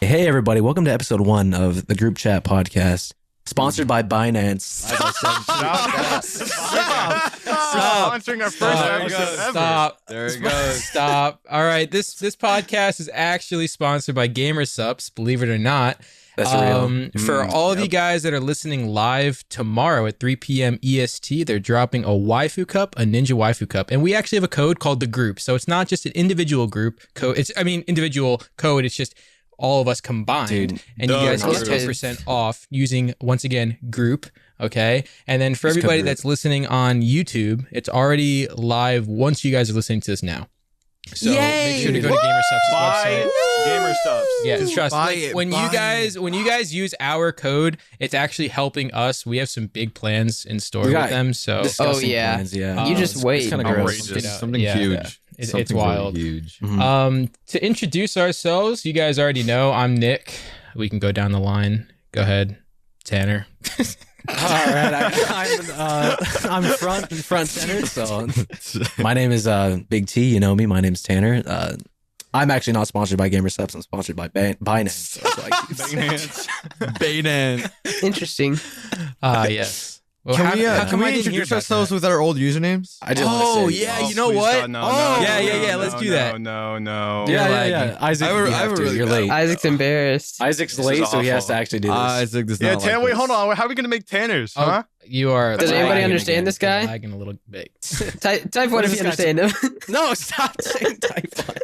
Hey everybody, welcome to episode 1 of the Group Chat podcast, sponsored by Binance. Stop. Sponsoring our first episode ever. Stop. There it goes. Stop. All right, this podcast is actually sponsored by GamerSupps, believe it or not. That's real. For all of you guys that are listening live tomorrow at 3 p.m. EST, they're dropping a Waifu Cup, a Ninja Waifu Cup. And we actually have a code called the Group. So it's not just an individual group code. Individual code. It's just all of us combined. Dude, and you guys get 10% off using, once again, Group. Okay. And then for everybody that's listening on YouTube, it's already live once you guys are listening to this now. So make sure to go to GamerSupps' website. GamerSupps. Yeah, trust me. When you buy guys use our code, it's actually helping us. We have some big plans in store We got with them. So disgusting yeah. plans, yeah. You just wait. It's kind of Outrageous. gross. Something Yeah, huge. yeah. It's Something wild. Really huge. To introduce ourselves, you guys already know I'm Nick. We can go down the line. Go ahead, Tanner. All right, I'm front center. So my name is Big T. You know me. My name's Tanner. I'm actually not sponsored by GamerSupps. I'm sponsored by Binance. So that's what I keep saying. Binance. Interesting. Yes. Well, Can come we I didn't hear introduce about ourselves that? with our old usernames? I just want to say, yeah, you know what? Let's do that. No. yeah. Isaac, I have a really you're late. Isaac's embarrassed. Isaac's This late, is so he has awful. to actually do this. Isaac does Yeah, not Tanner, like wait, this. hold on. How are we going to make Tanners? Huh? You are. Does anybody lagging understand again. this guy? You're lagging a little bit. Type one if you understand him. No, stop saying type 1.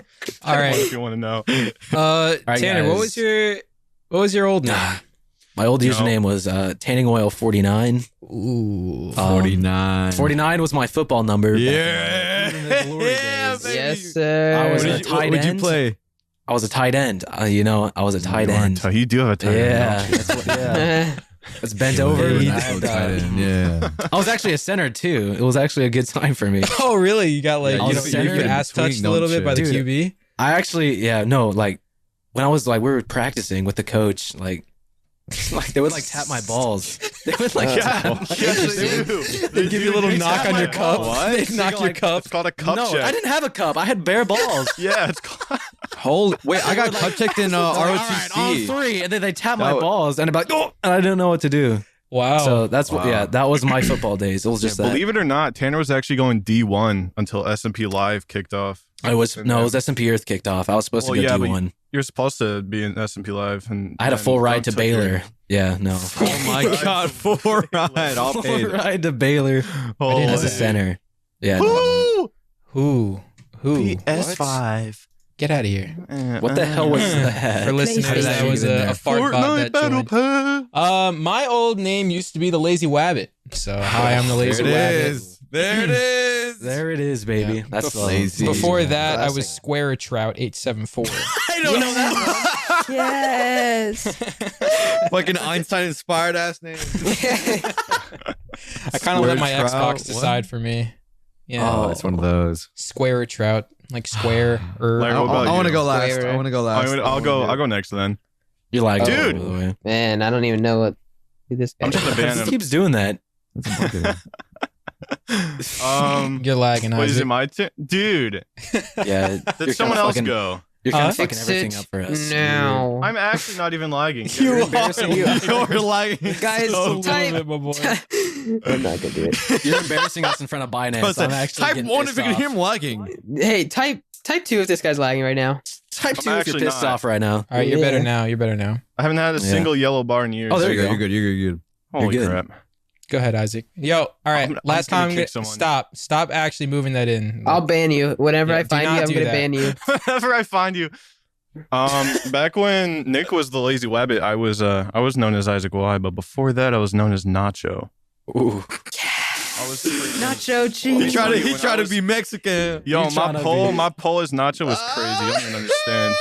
All right. If you want to know. right, Tanner, what guys. was your old name? My old username was Tanning Oil 49. Ooh. 49. 49 was my football number. Yeah. Back in the glory days. baby. Yes, sir. I was What a did tight you, what did you end. play? I was a tight end. I was a tight end. You do have a tight end. Yeah, don't you? that's what, yeah. It's bent over. Yeah. I was actually a center too. It was actually a good time for me. Oh, really? You got like Yeah, your ass touched a little bit by the Dude. QB? I actually, like when I was like, we were practicing with the coach, like they would like tap my balls. They would like, They give you a little knock on your cup. What? They knock your cup. It's called a cup no, check. I didn't have a cup. I had bare balls. Yeah, it's called... Holy wait, I got cup checked in All right, ROTC. on 3, and then they tap my That balls, and I'm like, oh, and I didn't know what to do. Wow. So that's what, Wow. that was my football days. It was just that. Believe it or not, Tanner was actually going D1 until SMP Live kicked off. It was SMP Earth kicked off. I was supposed to go D1. You're supposed to be in SMP Live. And I had a full ride to Baylor. Yeah, no. Oh my god, full ride. All Full paid. ride to Baylor as a center. Yeah. No. Woo! Who? PS5. Get out of here. What the hell was that? For listeners, that was a fart bot that Battle joined. Pass. My old name used to be the Lazy Wabbit. So hi, I'm the Lazy There it Wabbit. is. There it is. There it is, baby. Yeah. That's the Lazy. Before that, I was Classic. Square Trout 874. I don't know that one. Yes. Fucking Einstein inspired ass name. I kind of let my Square Trout, Xbox decide for me. Yeah. Oh, it's one of those. Square Trout, like square. Larry, I what about want to you? go last. Square. I want to go last. I'll go next then. You like Dude. by the way. Man, I don't even know what this guy I'm just gonna ban He him. keeps doing that. You're lagging, Wait, is Isaac. it my turn? Dude, Yeah. did someone else go? You're kind Huh? of fucking Fix everything it up for us. now. I'm actually not even lagging. You're embarrassing. You're lying. Guys, So type. little bit, my boy. I'm not gonna do it. You're embarrassing us in front of Binance. I'm actually Type getting 1 if pissed you can off. hear him lagging. Hey, type 2 if this guy's lagging right now. Type I'm 2 if you're actually pissed not. off right now. All right, you're better Yeah. now. You're better now. I haven't had a Yeah. single yellow bar in years. Oh, there you go. You're good. You're good. Holy You're good. crap. Go ahead, Isaac. Yo, all right. I'm Last gonna time, kick someone. stop actually moving that in. I'll ban you. Whenever Yeah, I do find you, not I'm do gonna that. ban you. Whenever I find you. Back when Nick was the Lazy Wabbit, I was known as Isaac Y, but before that I was known as Nacho. Ooh. I was freaking- Nacho He cheese. tried to. When He I tried to was- be Mexican. Yo, You my tryna poll, be- my Polish Nacho was crazy. I don't even understand.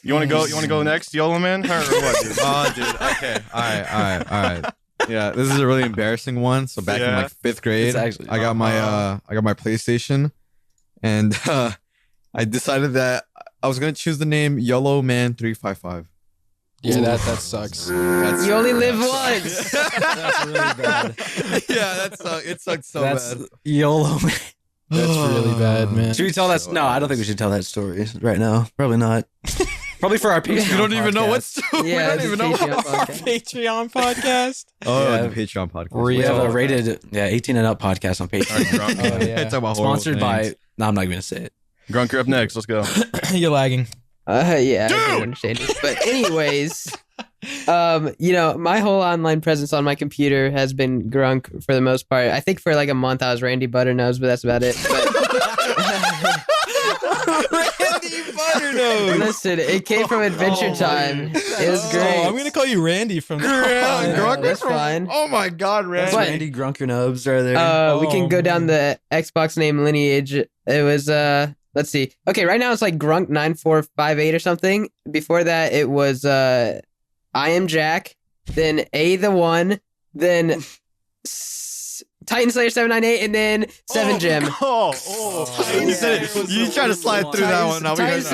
You want to go next, YOLO man? Or what, dude? Oh, dude. Okay. All right. Yeah, this is a really embarrassing one. So back in Yeah. like 5th grade, It's actually- I got my PlayStation, and I decided that I was gonna choose the name Yellow Man 355. Yeah, that sucks. That's, You only live once. That's really bad. yeah, that sucked. It sucked so That's bad. YOLO, man. That's really bad, man. Should we tell that? No, I don't think we should tell that story right now. Probably not. Probably for our Patreon. You don't even know podcast. what's. We Yeah, don't it's even a know. Patreon podcast. Patreon podcast. Oh, Yeah. the Patreon podcast. Real. We have a rated 18 and up podcast on Patreon. Oh yeah. Talk about horrible Sponsored by. things. No, I'm not gonna say it. Grunk, you're up next. Let's go. You're lagging. Yeah, I can understand it. But anyways, my whole online presence on my computer has been Grunk for the most part. I think for like a month I was Randy Butternose, but that's about it. Randy Butternose. Listen, it came from Adventure Time. It was great. Oh, I'm gonna call you Randy from now on. Yeah, Grunk that's is from- fine. Oh my God, That's What? Randy Grunk your nubs right there. We can Oh, go down man. the Xbox name lineage. It was let's see. Okay, right now it's like Grunk 9458 or something. Before that it was I am Jack, then A the One, then Titan Slayer 798, and then 7 Gem. You said it. You tried to slide through that one. Now we Titan got-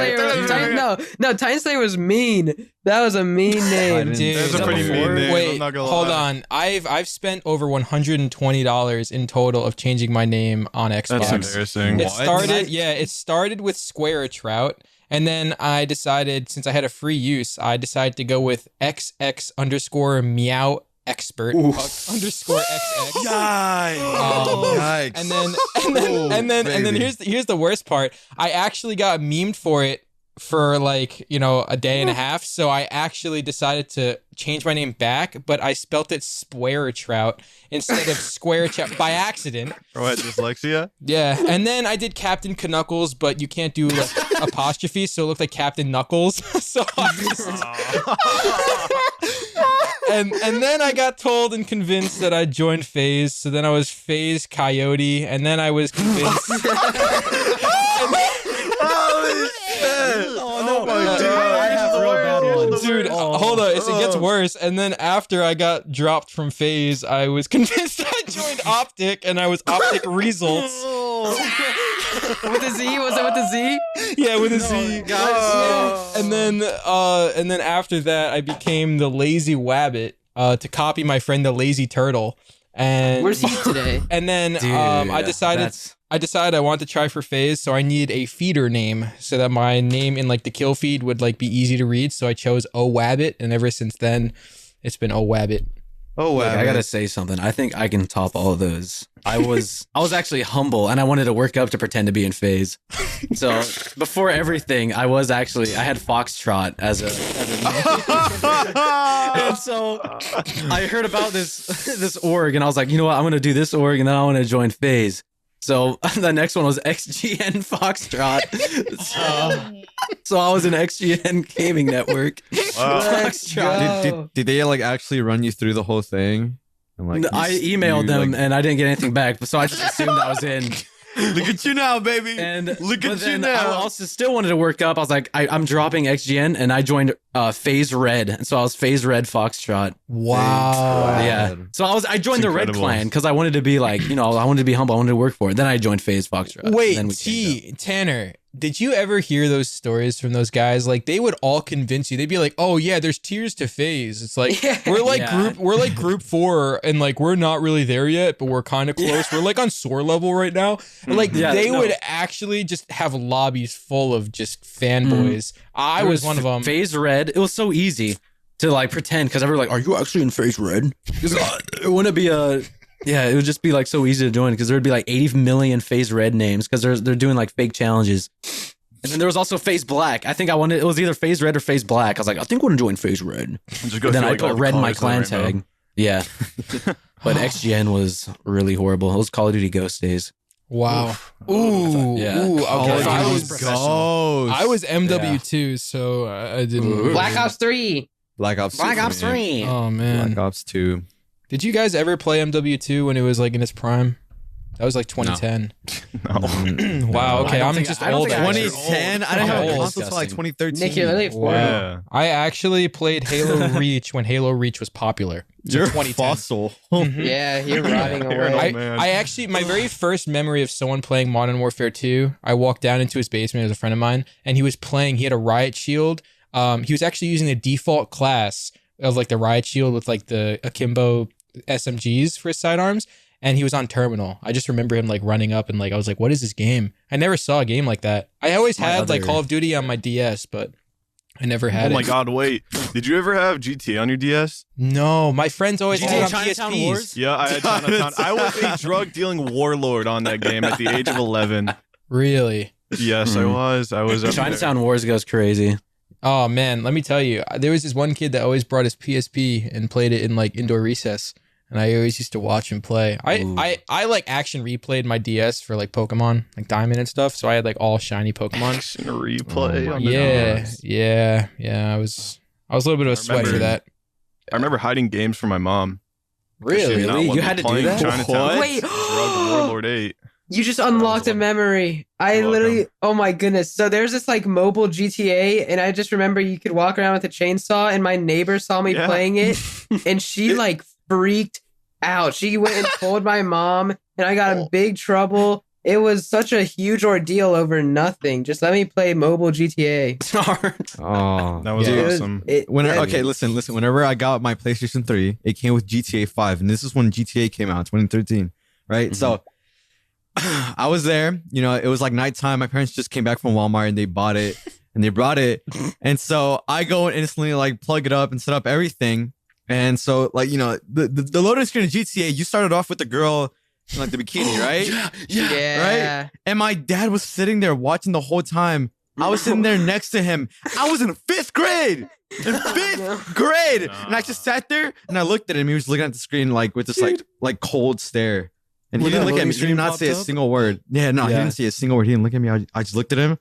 Slayer, no, Titan Slayer was mean. That was a mean name. Dude, That's a pretty mean name. Wait, I'm not gonna hold lie. on. I've spent over $120 in total of changing my name on That's Xbox. embarrassing. It started with Square Trout, and then I decided, since I had a free use, I decided to go with XX underscore meow expert underscore XX. Yikes. And then here's the worst part. I actually got memed for it for like, a day and a half. So I actually decided to change my name back, but I spelt it Square Trout instead of Square Trout by accident. Or what, dyslexia? Yeah. And then I did Captain Knuckles, but you can't do like apostrophe, so it looked like Captain Knuckles. So I just, and then I got told and convinced that I'd join Faze. So then I was Faze Coyote, and then I was convinced. Oh my God. I have real bad ones. Dude, hold on. It gets worse. And then after I got dropped from Faze, I was convinced I joined Optic, and I was Optic Results. With a Z? Was it with a Z? Yeah, with a Z. And then after that, I became the Lazy Wabbit to copy my friend the Lazy Turtle. And Where's he today? And then Dude, I decided that's- I wanted to try for Faze, so I needed a feeder name so that my name in like the kill feed would like be easy to read. So I chose O Wabbit, and ever since then, it's been O Wabbit. Oh, wow. I gotta say something. I think I can top all of those. I was actually humble, and I wanted to work up to pretend to be in Phase. So before everything, I had Foxtrot as a and so I heard about this org, and I was like, you know what, I'm gonna do this org, and then I want to join Phase. So the next one was XGN Foxtrot. So I was in XGN Gaming Network. Wow. Did they like actually run you through the whole thing? And, like, I emailed them and I didn't get anything back, so I just assumed I was in. look at you now, baby. And Look but at you then now. I also still wanted to work up. I was like, I'm dropping XGN, and I joined Phase Red, and so I was Phase Red Foxtrot. Wow. Yeah. So I joined the Red incredible. Clan because I wanted to be like, I wanted to be humble. I wanted to work for it. Then I joined Phase Foxtrot. and Wait, then we changed up. Tanner, did you ever hear those stories from those guys? Like they would all convince you. They'd be like, "Oh yeah, there's tiers to Phase." It's like we're like group 4, and like we're not really there yet, but we're kind of close. We're like on SOAR level right now. And, like they would actually just have lobbies full of just fanboys. I There was one of them. Phase Red. It was so easy to like pretend because everyone like, "Are you actually in Phase Red?" Because it wouldn't be it would just be like so easy to join because there'd be like 80 million Phase Red names because they're doing like fake challenges. And then there was also Phase Black. I think it was either Phase Red or Phase Black. I was like, I think I want to join Phase Red. Just go Then through, I like, all put the red in my colors clan of the rainbow. tag. Yeah. But XGN was really horrible. It was Call of Duty Ghost days. Wow. Ooh. Yeah. Ooh. Oh, Okay. dude, I it was was I was MW2, so I didn't. Black Ops 3. Black Ops 2. Oh man. Black Ops 2. Did you guys ever play MW2 when it was like in its prime? That was like 2010. Wow. Okay, I'm just I don't old. think I actually. 2010? I I'm didn't have a old. console until like 2013. Nick, you're literally 4. Yeah. I actually played Halo Reach when Halo Reach was popular. So You're 2010. fossil. Yeah, you're rotting You're away. old. man. I actually, my very first memory of someone playing Modern Warfare 2, I walked down into his basement as a friend of mine, and he was playing, he had a riot shield. He was actually using the default class of like the riot shield with like the akimbo SMGs for his sidearms, and he was on terminal. I just remember him like running up and like I was like, what is this game? I never saw a game like that. I always My had like other- Call of Duty on my DS, but I never had Oh my it. god, wait. Did you ever have GTA on your DS? No, my friends always GTA had it on Chinatown PSPs. Wars? Yeah, I had Chinatown. I was a drug dealing warlord on that game at the age of 11. Really? Yes, I was. I was up Chinatown Wars goes crazy. Oh man, let me tell you, there was this one kid that always brought his PSP and played it in like indoor recess, and I always used to watch him play. I like action replayed my DS for like Pokemon, like Diamond and stuff. So I had like all shiny Pokemon. Action replay. on the Yeah, DS. yeah. I was a little bit of a sweat for remember- that. I remember hiding games from my mom. She did not Really? want You me had to do playing that? Chinatown. Wait. Drug Warlord 8. You just unlocked a memory. I You're literally, welcome. oh my goodness. So there's this like mobile GTA, and I just remember you could walk around with a chainsaw, and my neighbor saw me Yeah. playing it, and she like freaked out. She went and told my mom, and I got in big trouble. It was such a huge ordeal over nothing. Just let me play mobile GTA. Oh, That was Yeah. It was- awesome. Okay, listen. Whenever I got my PlayStation 3, it came with GTA 5, and this is when GTA came out, 2013, right? So I was there. You know, it was like nighttime. My parents just came back from Walmart and they bought it and they brought it, and so I go and instantly like plug it up and set up everything. And so like the loading screen of GTA, you started off with the girl in like the bikini, right? Yeah. Right? And my dad was sitting there watching the whole time. I was sitting there next to him. I was in 5th grade. In 5th grade. And I just sat there and I looked at him. He was looking at the screen like with this like cold stare. And he When didn't that look at me. loading He screen did not popped say a up? single word. Yeah, no, he Yeah. didn't say a single word. He didn't look at me. I just looked at him.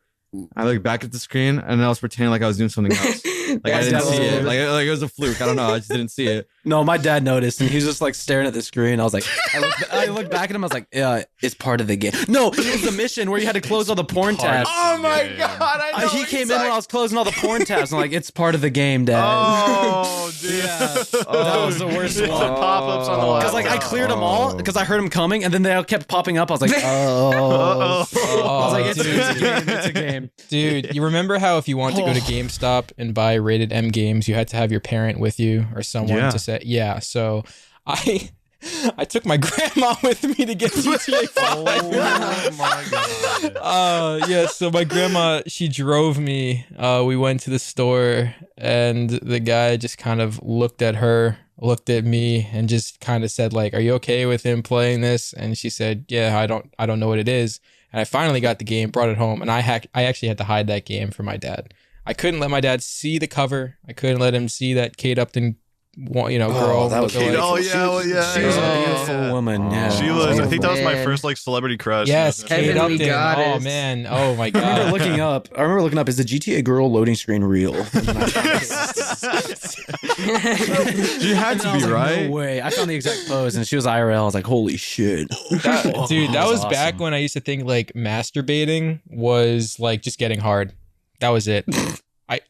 I looked back at the screen and I was pretending like I was doing something else. Like I didn't see it. Like it was a fluke. I don't know. I just didn't see it. No, my dad noticed, and he was just like staring at the screen. I was like, I looked back at him. I was like, yeah, it's part of the game. No, it was the mission where you had to close all the porn tabs. Oh my Yeah. god! I know He came in when I was closing all the porn tabs. I'm like, it's part of the game, Dad. Oh, dude. Yeah. That was the worst The one. pop-ups on the laptop. Because like I cleared them all because I heard them coming, and then they all kept popping up. I was like, oh. Uh-oh. I was like, it's dude. a game. It's a game. Dude, you remember how if you wanted to go to GameStop and buy rated M games, you had to have your parent with you or someone Yeah. to say, yeah. So I took my grandma with me to get GTA 5. Oh my god. Yeah, so my grandma, she drove me. We went to the store and the guy just kind of looked at her, looked at me, and just kind of said, like, are you okay with him playing this? And she said, yeah, I don't know what it is. And I finally got the game, brought it home, and I actually had to hide that game from my dad. I couldn't let my dad see the cover. I couldn't let him see that Kate Upton, girl. that was lookalike. Oh, yeah, well, yeah. She was yeah. a beautiful woman. Yeah, She was. I think that was my Man. first like celebrity crush. Yes, She was- Kate Heavenly Upton. Oh goddess. man. Oh my I remember god. looking up, is the GTA girl loading screen real? She had to I was be, like, right? No way. I found the exact pose, and she was IRL. I was like, holy shit. Dude, that was back awesome. when I used to think like masturbating was like just getting hard. That was it.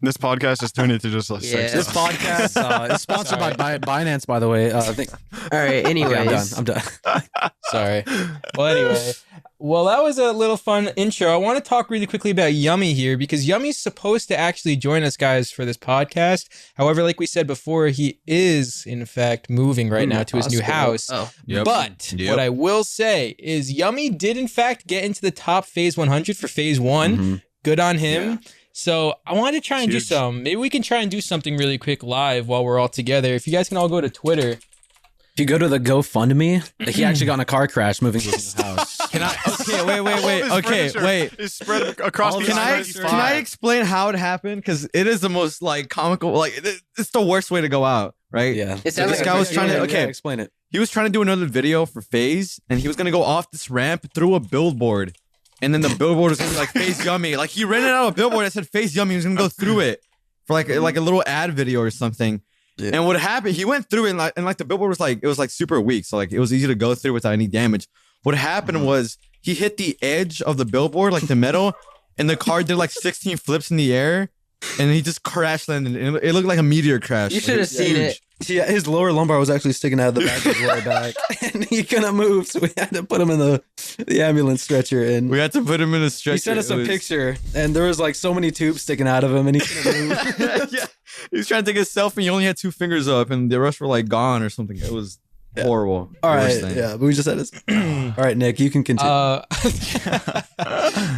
This podcast has turned into just like Yeah. sex. This podcast is sponsored by Binance, by the way. I think. All right. Anyways, I'm done. Sorry. Well, anyway. Well, that was a little fun intro. I want to talk really quickly about Yummy here because Yummy's supposed to actually join us guys for this podcast. However, like we said before, he is in fact moving right now to his new house. Oh, Yep. But Yep. what I will say is Yummy did in fact get into the top Phase 100 for Phase 1. Mhm. Good on him. So I wanted to try and do Huge. maybe we can try and do something really quick live while we're all together. If you guys can all go to Twitter. If you go to the GoFundMe, he actually got in a car crash moving to his new house. Can I? Okay, wait. His Okay, furniture wait. is spread across All the the Can I furniture. can I explain how it happened? Because it is the most like comical. Like it's the worst way to go out, right? Yeah. It So sounds this like guy a was trying to. Yeah, Okay, explain it. he was trying to do another video for Faze, and he was gonna go off this ramp through a billboard, and then the billboard was gonna be like Faze Yummy. Like he rented out a billboard that said Faze Yummy. He was gonna go through it for like a little ad video or something. Yeah. And what happened? He went through it, and like the billboard was like it was like super weak, so like it was easy to go through without any damage. What happened was he hit the edge of the billboard, like the metal, and the car did like 16 flips in the air, and he just crash landed. And it looked like a meteor crash. You Like, should it have was seen huge. it. Yeah, his lower lumbar was actually sticking out of the back of his lower back, and he couldn't move, so we had to put him in the ambulance stretcher. And We had to put him in a stretcher. he sent us It a was- picture, and there was like so many tubes sticking out of him, and he couldn't move. Yeah, he was trying to take a selfie. He only had 2 fingers up, and the rest were like gone or something. It was Horrible. All right. Worst thing. Yeah, but we just had this. All right, Nick, you can continue.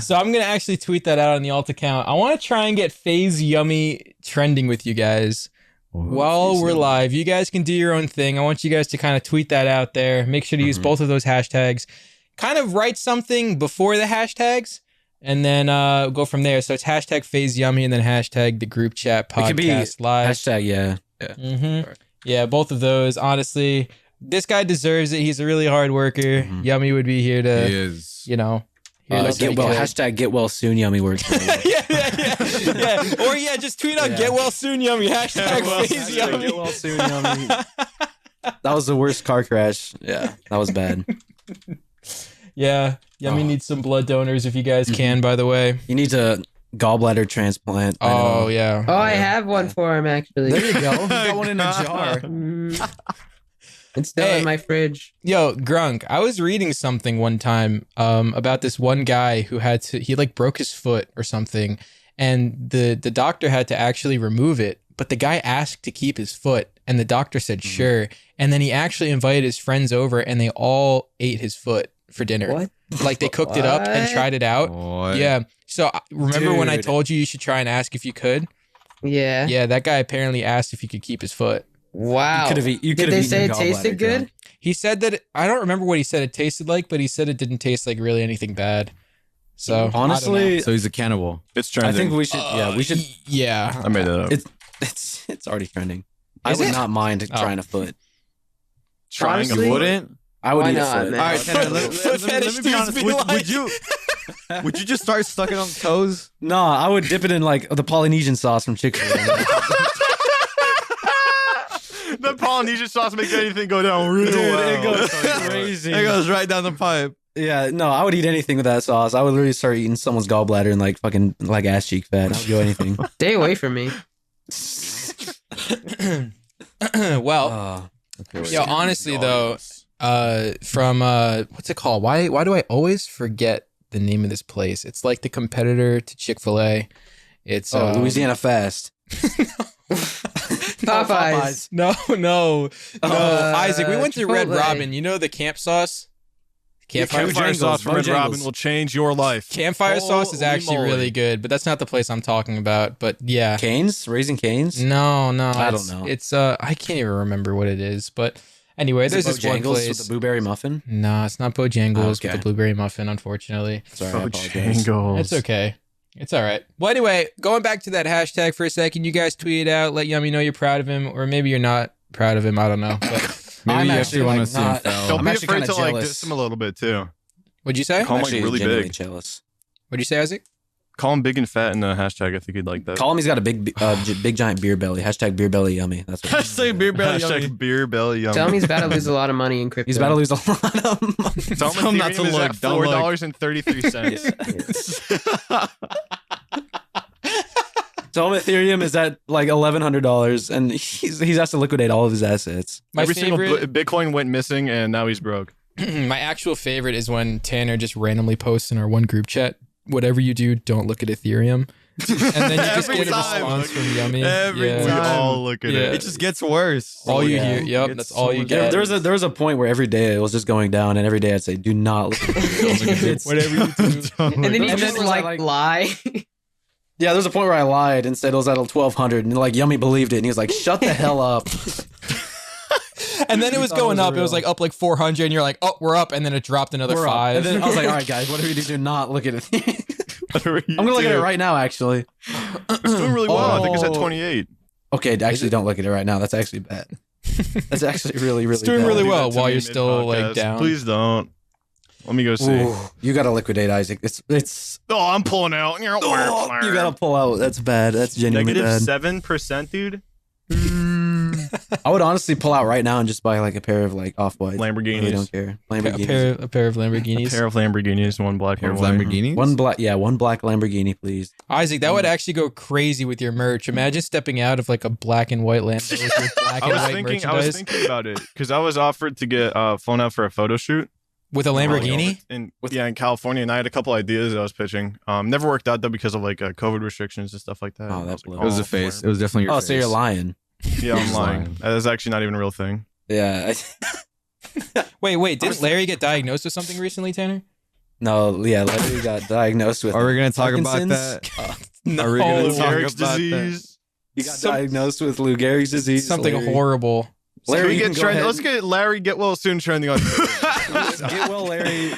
So I'm gonna actually tweet that out on the alt account. I want to try and get Faze Yummy trending with you guys while we're live. You guys can do your own thing. I want you guys to kind of tweet that out there. Make sure to use both of those hashtags. Kind of write something before the hashtags, and then go from there. So it's hashtag Faze Yummy and then hashtag the group chat podcast it could be live. hashtag, yeah. Yeah, both of those. Honestly, this guy deserves it. He's a really hard worker. Yummy would be here to, He is. you know. Here to Get well, hashtag get well soon, Yummy works. yeah. Or just tweet out get well soon, Yummy. Hashtag Faze Yummy. Get well soon, Yummy. That was the worst car crash. Yeah, that was bad. Yeah, Yummy needs some blood donors if you guys can, by the way. You need to gallbladder transplant. Oh, yeah. Oh, I have one for him actually. There you go. You got one in a jar. It's still in my fridge. Yo, Grunk, I was reading something one time about this one guy who he like broke his foot or something, and the doctor had to actually remove it, but the guy asked to keep his foot, and the doctor said sure, and then he actually invited his friends over, and they all ate his foot for dinner. What? Like they cooked it up and tried it out. What? Yeah. So remember when I Dude. told you should try and ask if you could? Yeah. Yeah, that guy apparently asked if he could keep his foot. Wow. You Did could've they eaten say it gallbladder, tasted good? John. He said that I don't remember what he said it tasted like, but he said it didn't taste like really anything bad. So Honestly, So he's a cannibal. It's I trending. think we should. Yeah, we should. Yeah. I made that up. It's already trending. I Is would it? not mind trying a foot. Trying honestly- a foot. Wouldn't? I would Why eat not, a foot. man? All right, Tanner, Foot let fetish me be dudes honest. be Would like- you just start sucking on the toes? No, I would dip it in like the Polynesian sauce from Chick-fil-A. The Polynesian sauce makes anything go down real well. it goes crazy. It goes right down the pipe. Yeah, no, I would eat anything with that sauce. I would literally start eating someone's gallbladder and like fucking like ass cheek fat. I would go anything. Stay away from me. Well, yo, honestly though, from what's it called? Why do I always forget the name of this place? It's like the competitor to Chick-fil-A. It's Louisiana Fast. Popeyes. No. Isaac, we went to Red Chipotle. Robin. You know the camp sauce? Campfire sauce from Red Bojangles. Robin will change your life. Campfire sauce is Holy actually moly. really good, but that's not the place I'm talking about. But yeah. Canes? Raising Canes? No. I don't it's- know. It's I can't even remember what it is, but anyway, Is there's it this one Bojangles place. with the blueberry muffin? No, it's not Bojangles Okay. with the blueberry muffin, unfortunately. Sorry, I apologize. Bojangles. It's okay. It's all right. Well, anyway, going back to that hashtag for a second, you guys tweet it out, let Yummy know you're proud of him, or maybe you're not proud of him. I don't know. But Maybe I'm you actually actually want to like see him not- fail. Don't I'm be actually afraid kinda to like jealous. diss him a little bit too. what'd you say? Call him, like, Actually, really genuinely big. jealous. What'd you say, Isaac? Call him big and fat in the hashtag. I think he'd like that. Call him. He's got a big giant beer belly. Hashtag beer belly yummy. That's what. Hashtag beer belly Hashtag yummy. beer belly yummy. Tell him he's about to lose a lot of money in crypto. He's about to lose a lot of money. Tell Tell him him not to Ethereum is look, at don't look. $4.33. So Ethereum is at like $1,100, and he's has to liquidate all of his assets. My Every favorite, single Bitcoin went missing, and now he's broke. my actual favorite is when Tanner just randomly posts in our one group chat, whatever you do, don't look at Ethereum. And then you just Every get a time. response from Yummy. Every Yeah. We time. all look at Yeah. it. It just gets worse. All you Yeah. hear. Yep, It's that's so all you much get. There was a point where every day it was just going down, and every day I'd say, "Do not look at Ethereum." Whatever you do. And then you And just then like lie. Yeah, there's a point where I lied and said it was at 1,200, and like Yummy believed it, and he was like, "Shut the hell up." And then it was Thought it going was up. It was real. like up like 400, and you're like, oh, we're up. And then it dropped another We're up. 5. And then I was like, "All right, guys, whatever you do not look at it." Whatever you I'm gonna look at it do. right now, actually. It's doing really well. I think it's at Oh. 28. Okay, actually, don't look at it right now. That's actually bad. That's actually really, really. It's doing bad. really Do well that to while me you're still like mid-podcast. down. Please don't. Let me go see. Ooh, you gotta liquidate, Isaac. It's. Oh, I'm pulling out. You gotta pull out. That's bad. That's genuinely bad. -7%, dude. I would honestly pull out right now and just buy like a pair of like off-white. I Lamborghinis. really don't care. a Lamborghinis. pair of Lamborghinis. A pair of Lamborghinis, one black, Pair of one white. Lamborghinis? One black Lamborghini, please. Isaac, that would actually go crazy with your merch. Imagine stepping out of like a black and white Lambo with your black I and was white thinking merchandise about it because I was offered to get flown out for a photo shoot with a Lamborghini. in California, and I had a couple ideas I was pitching. Never worked out though because of like COVID restrictions and stuff like that. Oh, And I that was like, blew. It was a face. It was definitely your Oh, face. so you're lying. Yeah, I'm He's lying. lying. That is actually not even a real thing. Yeah. Wait, didn't Larry get diagnosed with something recently, Tanner? No, yeah, Larry got diagnosed with. Are we gonna talk about Parkinson's. that? No, Are we gonna Lou talk Gehrig's about disease. He got diagnosed with Lou Gehrig's disease. something Larry. horrible. Larry, Can we you get can go trend? ahead. Let's get Larry get well soon trending on. Get well, Larry.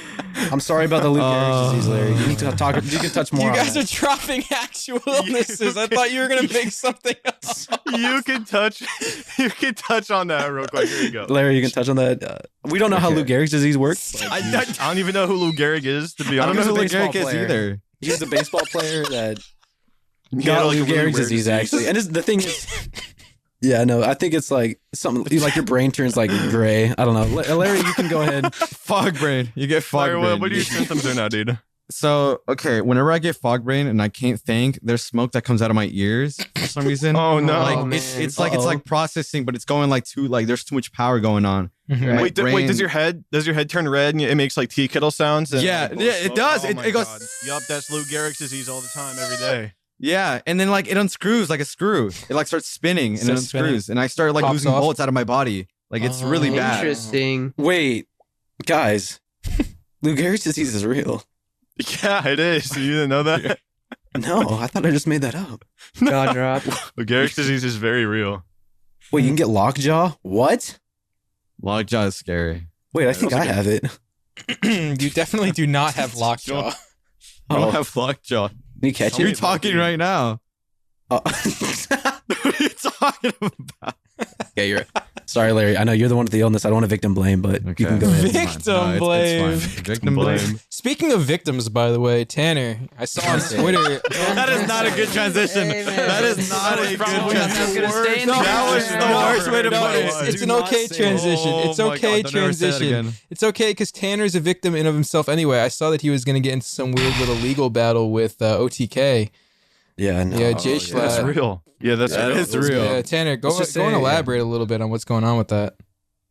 I'm sorry about the Lou Gehrig's disease, Larry. You need to talk. You can touch more. You on guys that. are dropping actual illnesses. I thought you were gonna make something up. You can touch on that real quick. Here you go. Larry, you can touch on that. We don't know how Lou Gehrig's disease works. but I don't even know who Lou Gehrig is, to be I don't know honest. who Lou baseball Gehrig is player. either. He's a baseball player that He got had, like, Lou a really Gehrig's rare disease, actually. And the thing is, yeah, no, I think it's like something like your brain turns like gray. I don't know. Larry, you can go ahead. Fog brain. You get fog Larry, brain. what are your symptoms right now, dude? So, okay, whenever I get fog brain and I can't think, there's smoke that comes out of my ears for some reason. Oh no! Like man. it's like processing, but it's going like there's too much power going on. Mhm. My wait, brain- does your head turn red and it makes like tea kettle sounds? And, Yeah, like, yeah, it smoke? does. Oh It- my it goes- God. Yup, that's Lou Gehrig's disease all the time, every day. Yeah, and then like it unscrews like a screw. It like starts spinning and it Starts spinning. unscrews, and I start like Pops losing off. bolts out of my body. Like it's really Oh. bad. Interesting. Wait, guys, Lou Gehrig's disease is real. Yeah, it is. You didn't know that? No, I thought I just made that up. Jaw drop. Lou Gehrig's disease is very real. Wait, you can get lockjaw? What? Lockjaw is scary. Wait, I think I have it. You definitely do not have lockjaw. I don't Oh. have lockjaw. Can you catch You're it? talking right now. Oh. What are you talking about? Yeah, you're. Sorry, Larry. I know you're the one with the illness. I don't want to victim blame, but you can go ahead. Vic- Victim blame. Victim blame. Speaking of victims, by the way, Tanner, I saw on Twitter. That is not a good transition. Hey, man. That is not a good probably not transition. gonna stay in the That was the No, worst way to no, put it. it's Do an not okay say- transition. It's Oh my okay God, don't ever say that transition. again. It's okay because Tanner's a victim in of himself anyway. I saw that he was going to get into some weird little legal battle with OTK. Yeah, no. Yeah, Jay Yeah, that's Schlatt. real. Yeah, that's That real. is real. Yeah, Tanner, go Let's just and say- elaborate a little bit on what's going on with that.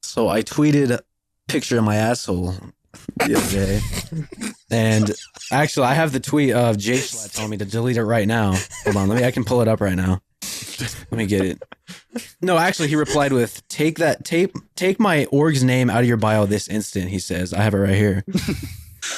So I tweeted a picture of my asshole the other day. And actually, I have the tweet of Jay Schlatt telling me to delete it right now. Hold on, I can pull it up right now. Let me get it. No, actually, he replied with, take my org's name out of your bio this instant, he says. I have it right here.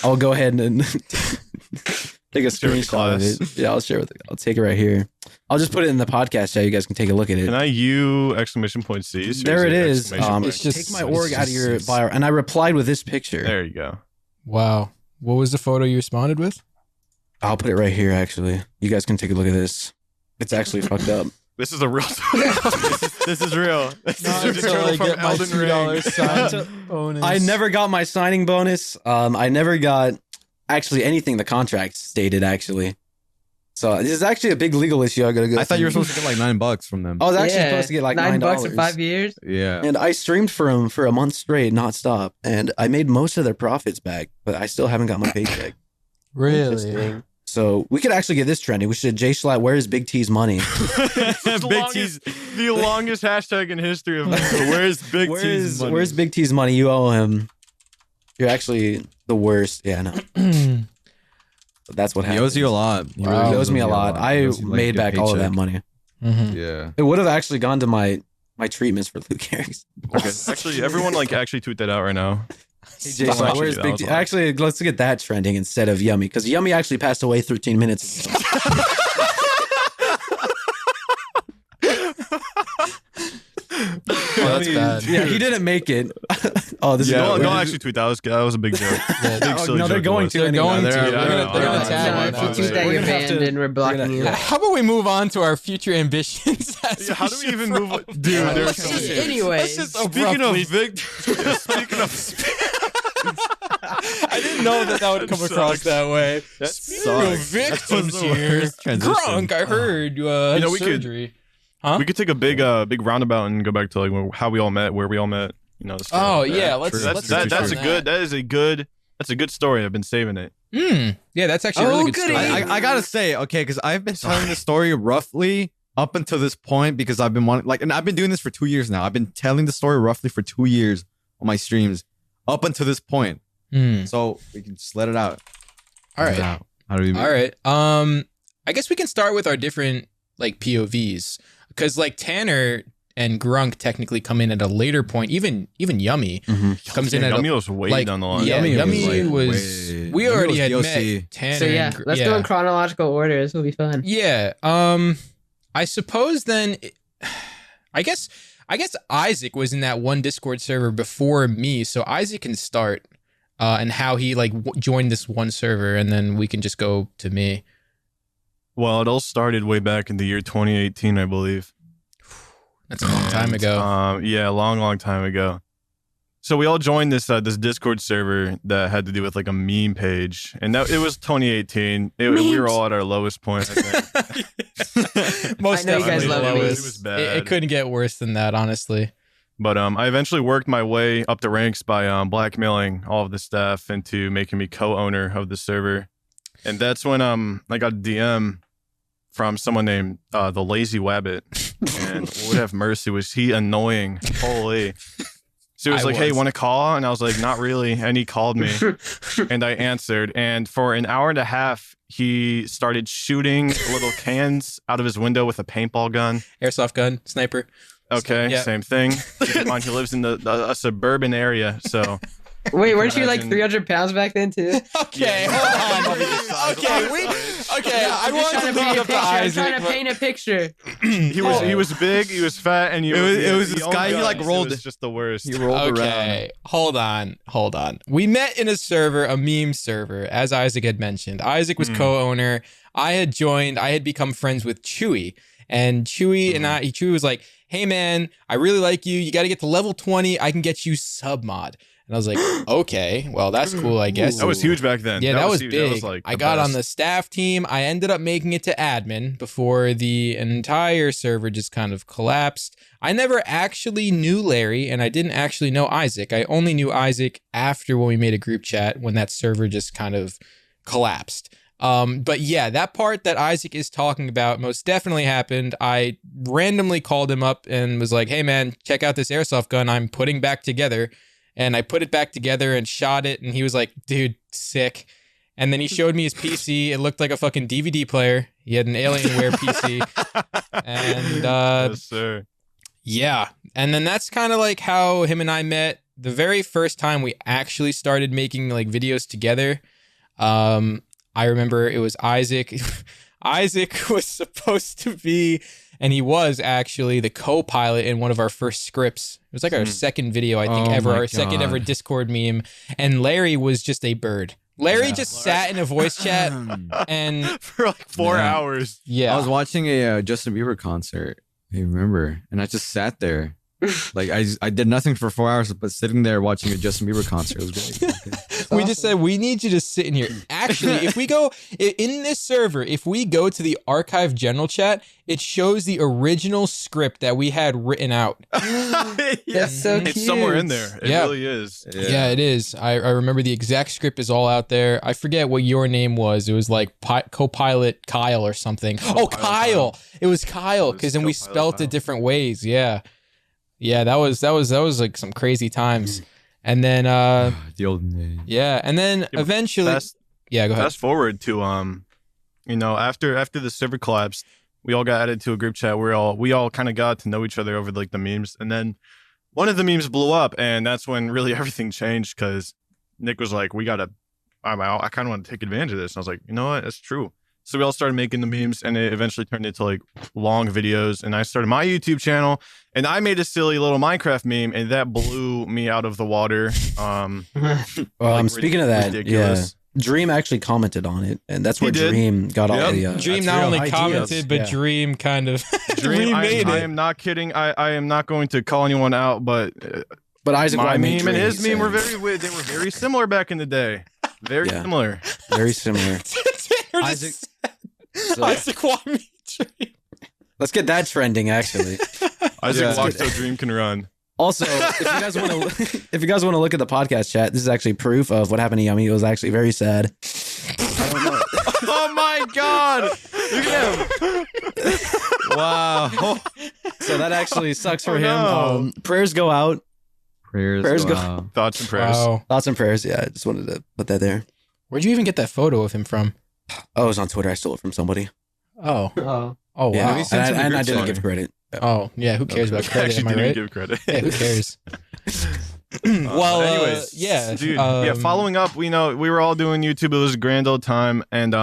I'll go ahead and take a Share with the screenshot of class. it. Yeah, I'll take it right here. I'll just put it in the podcast chat. You guys can take a look at it. Can I !! Exclamation point C? There it is. Exclamation It's point? just- Take my org out of your bio. And I replied with this picture. There you go. Wow. What was the photo you responded with? I'll put it right here, actually. You guys can take a look at this. It's actually fucked up. This is a real. this is real. This Not is until I get my $2 sign bonus. I never got my signing bonus. I never got actually anything the contract stated, actually. So this is actually a big legal issue I gotta go I thought you were through. supposed to get like $9 from them. I was actually Yeah, supposed to get like $9 $9 in 5 years. Yeah. And I streamed for them for a month straight, not stop. And I made most of their profits back, but I still haven't got my paycheck. Really? Interesting. So we could actually get this trending. We should Jay Schlatt, where is Big T's money? Big T's the longest hashtag in history of where's Big T's money? Where's Big T's money? You owe him. You're actually the worst. Yeah, no. That's what He happened. owes you a lot. Wow. He He owes me a lot. I He owes you, like, made a back all of that paycheck. money. Mhm. Yeah. It would have actually gone to my treatments for Lou Gehrig's. Okay. Actually, everyone actually tweet that out right now. Hey, Jay, Stop. Schlatt, where's That Big was T? a lot. Actually, let's get that trending instead of Yummy, because Yummy actually passed away 13 minutes ago. Oh, that's bad. Yeah, he didn't make it. Oh, this Yeah, is don't actually tweet that. That was a big joke. Yeah, Big silly no, they're joke it going was. to. They're anyway. going to. they're- They're yeah, gonna, no, they're no, gonna no, tag no, on no, that. no, If you tweet that, We're you're gonna have banned to- and we're blocking you. How about we move on to our future ambitions? as How do we should even move? probably- Dude, there's Let's so just- many. Anyways, let's just Speaking abruptly- of Vic, speaking of I didn't know that would come That across sucks. that way. That Speaking of sucks. victims the here, worst transition. Grunk, I heard you had know, we could- surgery. Huh? we could take a big roundabout and go back to like how we all met, where we all met. You know, the story. Oh Yeah. yeah, let's. True. let's That's touch a on good. That's a good story. I've been saving it. Yeah, that's actually a really Oh, good goody. story. I gotta say, okay, because I've been telling the story roughly up until this point because I've been wanting, like, and I've been doing this for 2 years now. I've been telling the story roughly for 2 years on my streams up until this point. So we can just let it out. All Let it right. out. How do we? All right. I guess we can start with our different like POVs because like Tanner and Grunk technically come in at a later point. Even Yummy comes in at Yummy a, was way like, down the line. Yeah, Yummy way- was. way- We Yummy already was had DOC. met Tanner. So yeah, and let's go in chronological order. This will be fun. Yeah. I suppose then, I guess Isaac was in that one Discord server before me, so Isaac can start and how he like joined this one server, and then we can just go to me. Well, it all started way back in the year 2018, I believe. That's a long time ago. Yeah, a long time ago. So we all joined this this Discord server that had to do with like a meme page, and it was 2018. We were all at our lowest point, I think. Most I know you guys definitely love the memes. lowest. It was bad. It couldn't get worse than that, honestly. But I eventually worked my way up the ranks by blackmailing all of the staff into making me co-owner of the server, and that's when I got a DM from someone named the Lazy Wabbit, and Lord have mercy, was he annoying? Holy! So he was like, "Hey, want to call?" And I was like, "Not really." And he called me, and I answered. And for an hour and a half, he started shooting little cans out of his window with a paintball gun. Airsoft gun, sniper. Okay, Yeah. Same thing. Keep in mind, he lives in a suburban area, so Wait, weren't you like Imagine- 300 pounds back then too? Okay, Yeah. hold on. Okay, I I'm want just to trying to paint bring a up picture. to I'm Isaac. trying to paint a picture. he was big, he was fat, and It was this guy, he, like, rolled- It was just the worst. He rolled around. Okay, hold on. We met in a server, a meme server, as Isaac had mentioned. Isaac was co-owner. I had joined. I had become friends with Chewy, and Chewy was like, "Hey man, I really like you. You got to get to level 20. I can get you sub mod." And I was like, "Okay, well that's cool, I guess." That was huge back then. Yeah, that was huge. big. That was like I got on the staff team. I ended up making it to admin before the entire server just kind of collapsed. I never actually knew Larry, and I didn't actually know Isaac. I only knew Isaac after when we made a group chat when that server just kind of collapsed. But yeah, that part that Isaac is talking about most definitely happened. I randomly called him up and was like, "Hey man, check out this airsoft gun I'm putting back together." And I put it back together and shot it, and he was like, "Dude, sick." And then he showed me his PC. It looked like a fucking DVD player. He had an Alienware PC. And yes, sir. yeah. And then that's kind of like how him and I met. The very first time we actually started making like videos together, I remember it was Isaac. Isaac was supposed to be, and he was actually the co-pilot in one of our first scripts. It was like our second video, I think, Oh ever, my our second God. ever Discord meme. And Larry was just a bird. Larry just sat in a voice chat and For like 4 Yeah. hours. yeah. I was watching a Justin Bieber concert. I remember, and I just sat there, like I did nothing for 4 hours, but sitting there watching a Justin Bieber concert was great. We just said, we need you to sit in here. Actually, if we go in this server, if we go to the archive general chat, it shows the original script that we had written out. That's so cute. It's somewhere in there. It Yeah. really is. Yeah, it is. I remember the exact script is all out there. I forget what your name was. It was like co-pilot Kyle or something. Oh, Kyle. It was Kyle, It was because then we co-pilot spelt Kyle. it different ways. Yeah. Yeah, that was like some crazy times. And then The old name. yeah, and then but eventually Fast, yeah, go ahead. fast forward to after the server collapsed, we all got added to a group chat where we all kind of got to know each other over like the memes, and then one of the memes blew up, and that's when really everything changed because Nick was like, I kind of want to take advantage of this, and I was like, you know what, that's true. So we all started making the memes, and it eventually turned into like long videos. And I started my YouTube channel, and I made a silly little Minecraft meme, and that blew me out of the water. Like, Speaking of that, ridiculous. yeah, Dream actually commented on it, and that's He where did. Dream got all Yep. the Dream that's not real only ideas. commented, but Yeah. Dream kind of Dream, remade I it. am not kidding. I am not going to call anyone out, but But Isaac my White made meme and Dream, his meme were so they were very similar back in the day. Very Yeah. similar. very similar. Isaac, So, Isaac wanted me Dream. let's get that trending. Actually, Isaac Yeah. walks so Dream can run. also, if you guys want to look at the podcast chat, this is actually proof of what happened to Yummy. It was actually very sad. I don't know. Oh my God! Look at him. Wow. So that actually sucks for Oh, him. no. Prayers go out. Prayers go- wow. Thoughts and prayers. Wow. Thoughts and prayers. Yeah, I just wanted to put that there. Where'd you even get that photo of him from? Oh, it was on Twitter. I stole it from somebody. Oh. Oh. Oh, wow. Yeah, Maybe send to the and I group didn't chat. give credit. Oh yeah, who cares about credit? Actually Am I didn't right? give credit. Yeah, who cares? Well, Well, anyways, yeah, dude. Yeah, following up, we were all doing YouTube. It was a grand old time, and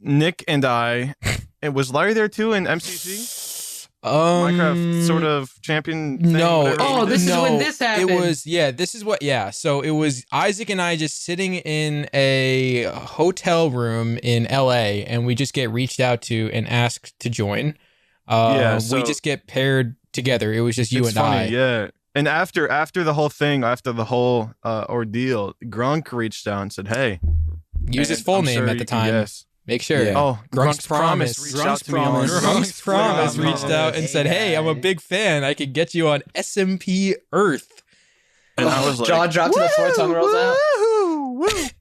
Nick and I, and was Larry there too in MCC? Minecraft sort of champion thing, No. whatever we Oh, did? this is when this happened. It was this is what So it was Isaac and I just sitting in a hotel room in LA, and we just get reached out to and asked to join. We just get paired together. It was just you and I. Yeah. And after the whole thing, after the whole ordeal, Grunk reached out and said, "Hey, Use his full name at the time. Yes. Make sure. Yeah. Oh, Grunk's Promise reached out to me on Grunk's Promise Twitter. reached out and said, "Hey, I'm a big fan. I could get you on SMP Earth." And I was like, jaw dropped to the floor, tongue rolls out.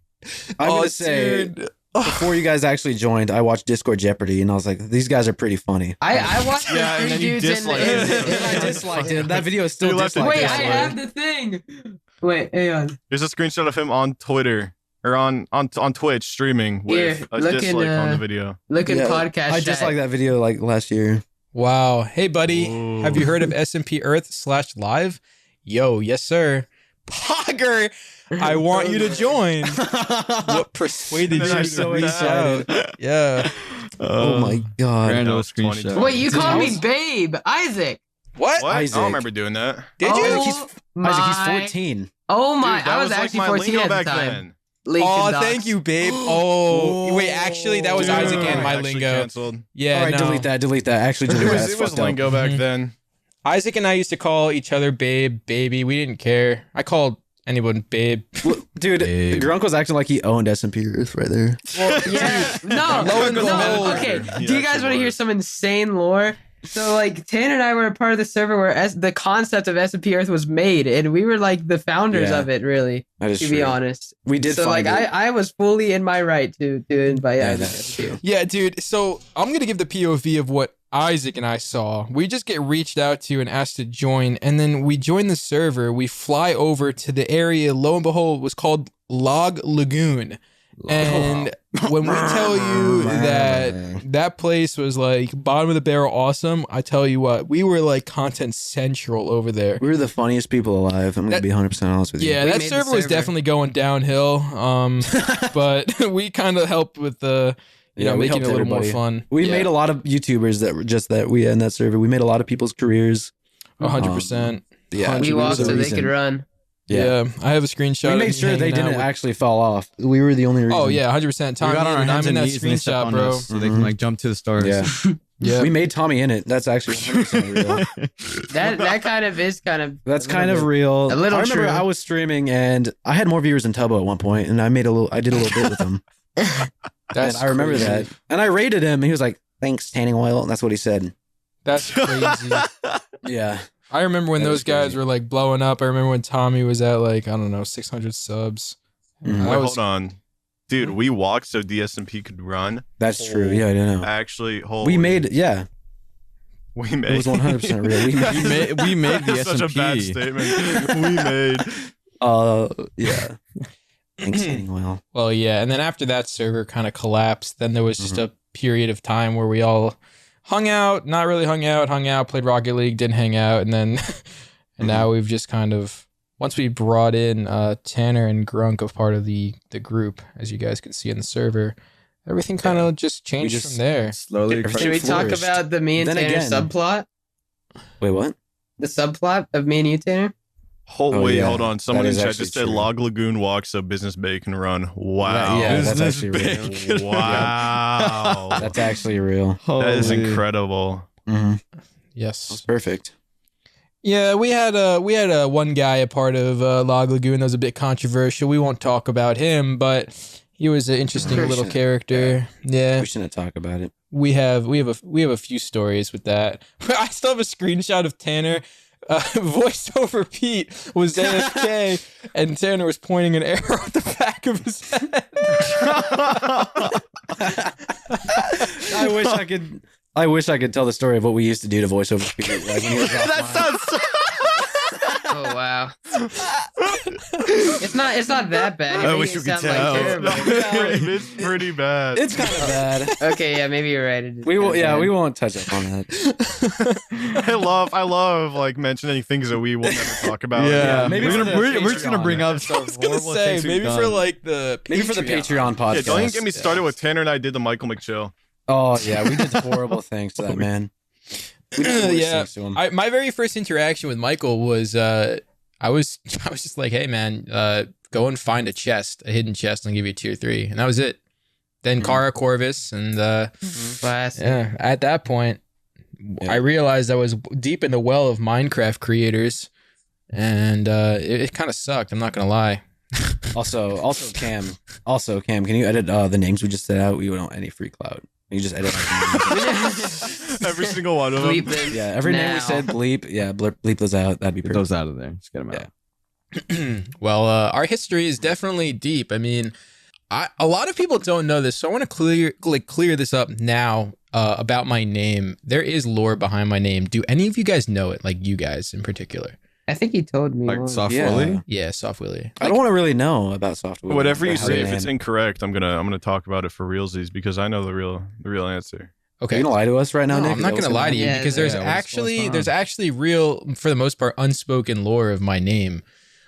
I'm gonna say dude. before you guys actually joined, I watched Discord Jeopardy, and I was like, these guys are pretty funny. I watched the Yeah, and three then you dudes in disliked And I disliked it. That video is still You left it disliked. Wait, I Discord. have the thing. Wait, hang on. There's a screenshot of him on Twitter or on Twitch streaming with Here, a look in, dislike on the video. Look at Yeah, podcast I chat. disliked that video like last year. Wow. Hey, buddy. Ooh. Have you heard of SMP Earth /live? Yo, yes, sir. Pogger, I want you to join. What persuaded And you then I to said reach that. out? Yeah. Oh my god. Grand that old was screenshot. 2020. Wait, you Dude, called I me was- babe, Isaac. What? What? I Isaac. don't remember doing that. Did you? Isaac, Oh Isaac, he's my- 14. Oh my! Dude, that I was like actually my 14 lingo at the back time. then. Leaked Oh, and doxed. thank you, babe. Oh, wait, actually, that was Dude, Isaac and my actually lingo. canceled. Yeah, All right, no. delete that. Actually, delete It that. was, That's it was fucked up. lingo back Mhm. then. Isaac and I used to call each other babe, baby. We didn't care. I called anyone babe. Dude, Babe. your uncle's acting like he owned SMP Earth right there. Yeah. No. Lo and no. behold. Okay. He Do you guys actually want to hear was. some insane lore? So like Tanner and I were a part of the server where the concept of SMP Earth was made, and we were like the founders Yeah. of it. Really, That is to true. be honest. We did So like find it. I was fully in my right to invite Yeah, Isaac. that's true. Yeah, dude. So I'm going to give the POV of what Isaac and I saw. We just get reached out to and asked to join, and then we join the server. We fly over to the area, lo and behold, was called Log Lagoon. And when we tell you that place was like bottom of the barrel awesome, I tell you what, we were like content central over there. We were the funniest people alive. I'm gonna That- be 100% honest with you. Yeah, We that made the server was server. definitely going downhill. But we kind of helped with the, you know, we making it helped a little more everybody. fun. We Yeah. made a lot of YouTubers that were just that we had in that server. We made a lot of people's careers. 100%. Yeah, We it was walked a so they reason. could run. Yeah. I have a screenshot. We of made me sure they hanging out didn't with- actually fall off. We were the only reason. Oh yeah, 100%. We Tommy, got on our and I'm hands in and that knees and they stepped screenshot, on bro. us so they can like jump to the stars. Yeah. Yeah. We made Tommy in it. That's actually 100% real. That kind of is kind of. That's a little kind of bit. real. A little I remember true. I was streaming and I had more viewers than Tubbo at one point, and I did a little bit with him. That's And I remember crazy. that. And I rated him, and he was like, "Thanks, tanning oil." And that's what he said. That's crazy. Yeah. I remember when That those is guys crazy. were like blowing up. I remember when Tommy was at like, I don't know, 600 subs. Mhm. That Wait, was- hold on. Dude, we walked so DSMP could run. That's true. Yeah, I know. Actually, We made, yeah, We made. it was 100% real. We made, we made the Such a bad SMP. statement. We made. yeah. Thanks, tanning oil. Well, yeah. And then after that server kind of collapsed, then there was just Mm-hmm. a period of time where we all hung out, not really hung out, played Rocket League, didn't hang out. And then, and now we've just kind of, once we brought in Tanner and Grunk of part of the group, as you guys can see in the server, everything kind of just changed just- from there. Slowly. Everything Should we talk flourished. about the me and Then Tanner again- subplot? Wait, what? The subplot of me and you, Tanner? Oh, Wait, yeah. hold on. Someone That in is chat actually just said true. Log Lagoon walk so Business Bay can run. Wow. Yeah, that's Business actually Bay real. can- Wow. That's actually real. That is incredible. Mm-hmm. That's Yes. perfect. Yeah, we had a one guy a part of Log Lagoon that was a bit controversial. We won't talk about him, but he was an interesting We little shouldn't. character. Yeah. We shouldn't talk about it. We have a few stories with that. I still have a screenshot of Tanner. Voiceover Pete was AFK, and Tanner was pointing an arrow at the back of his head. I wish I could tell the story of what we used to do to voiceover speakers. Like when he was offline. That sounds so. Oh wow. It's not that bad. You're I making wish it you could sound, like, tell. terrible. It's pretty bad. It's kind of bad. Okay, yeah, maybe you're right. It is We will. kinda Yeah, bad. we won't touch up on that. I love like mentioning things that we will never talk about. Yeah, maybe we're, for gonna, the we're just gonna Patreon. bring up some horrible things we've done. like the Maybe for the Patreon podcast. Yeah, don't even get me started with Tanner and I did the Michael McChill. Oh yeah, we did horrible things to that man. We did the worst Yeah. things to him. My very first interaction with Michael was I was just like, hey man, go and find a hidden chest, and I'll give you 2 or 3, and that was it. Then Kara Corvus, and Classic. yeah, at that point, I realized I was deep in the well of Minecraft creators, and it kind of sucked. I'm not gonna lie. Also, Cam, can you edit the names we just said out? We don't want any free clout. You just edit Every single one of them. Bleep them. yeah, every name we now. said bleep. Yeah, bleep those out. That'd be Get perfect. those out of there. Just get them out. Yeah. Well, our history is definitely deep. I mean, a lot of people don't know this, so I want to clear this up now about my name. There is lore behind my name. Do any of you guys know it? Like you guys in particular? I think he told me. Like once. Softwilly. Yeah, Softwilly. I don't want to really know about software. Whatever you How say, they if it's name. incorrect, I'm gonna talk about it for realsies because I know the real answer. Are Okay. you gonna lie to us right now, No, Nick? I'm Is not that what's gonna lie to you Yeah, because yeah, there's actually real, for the most part, unspoken lore of my name.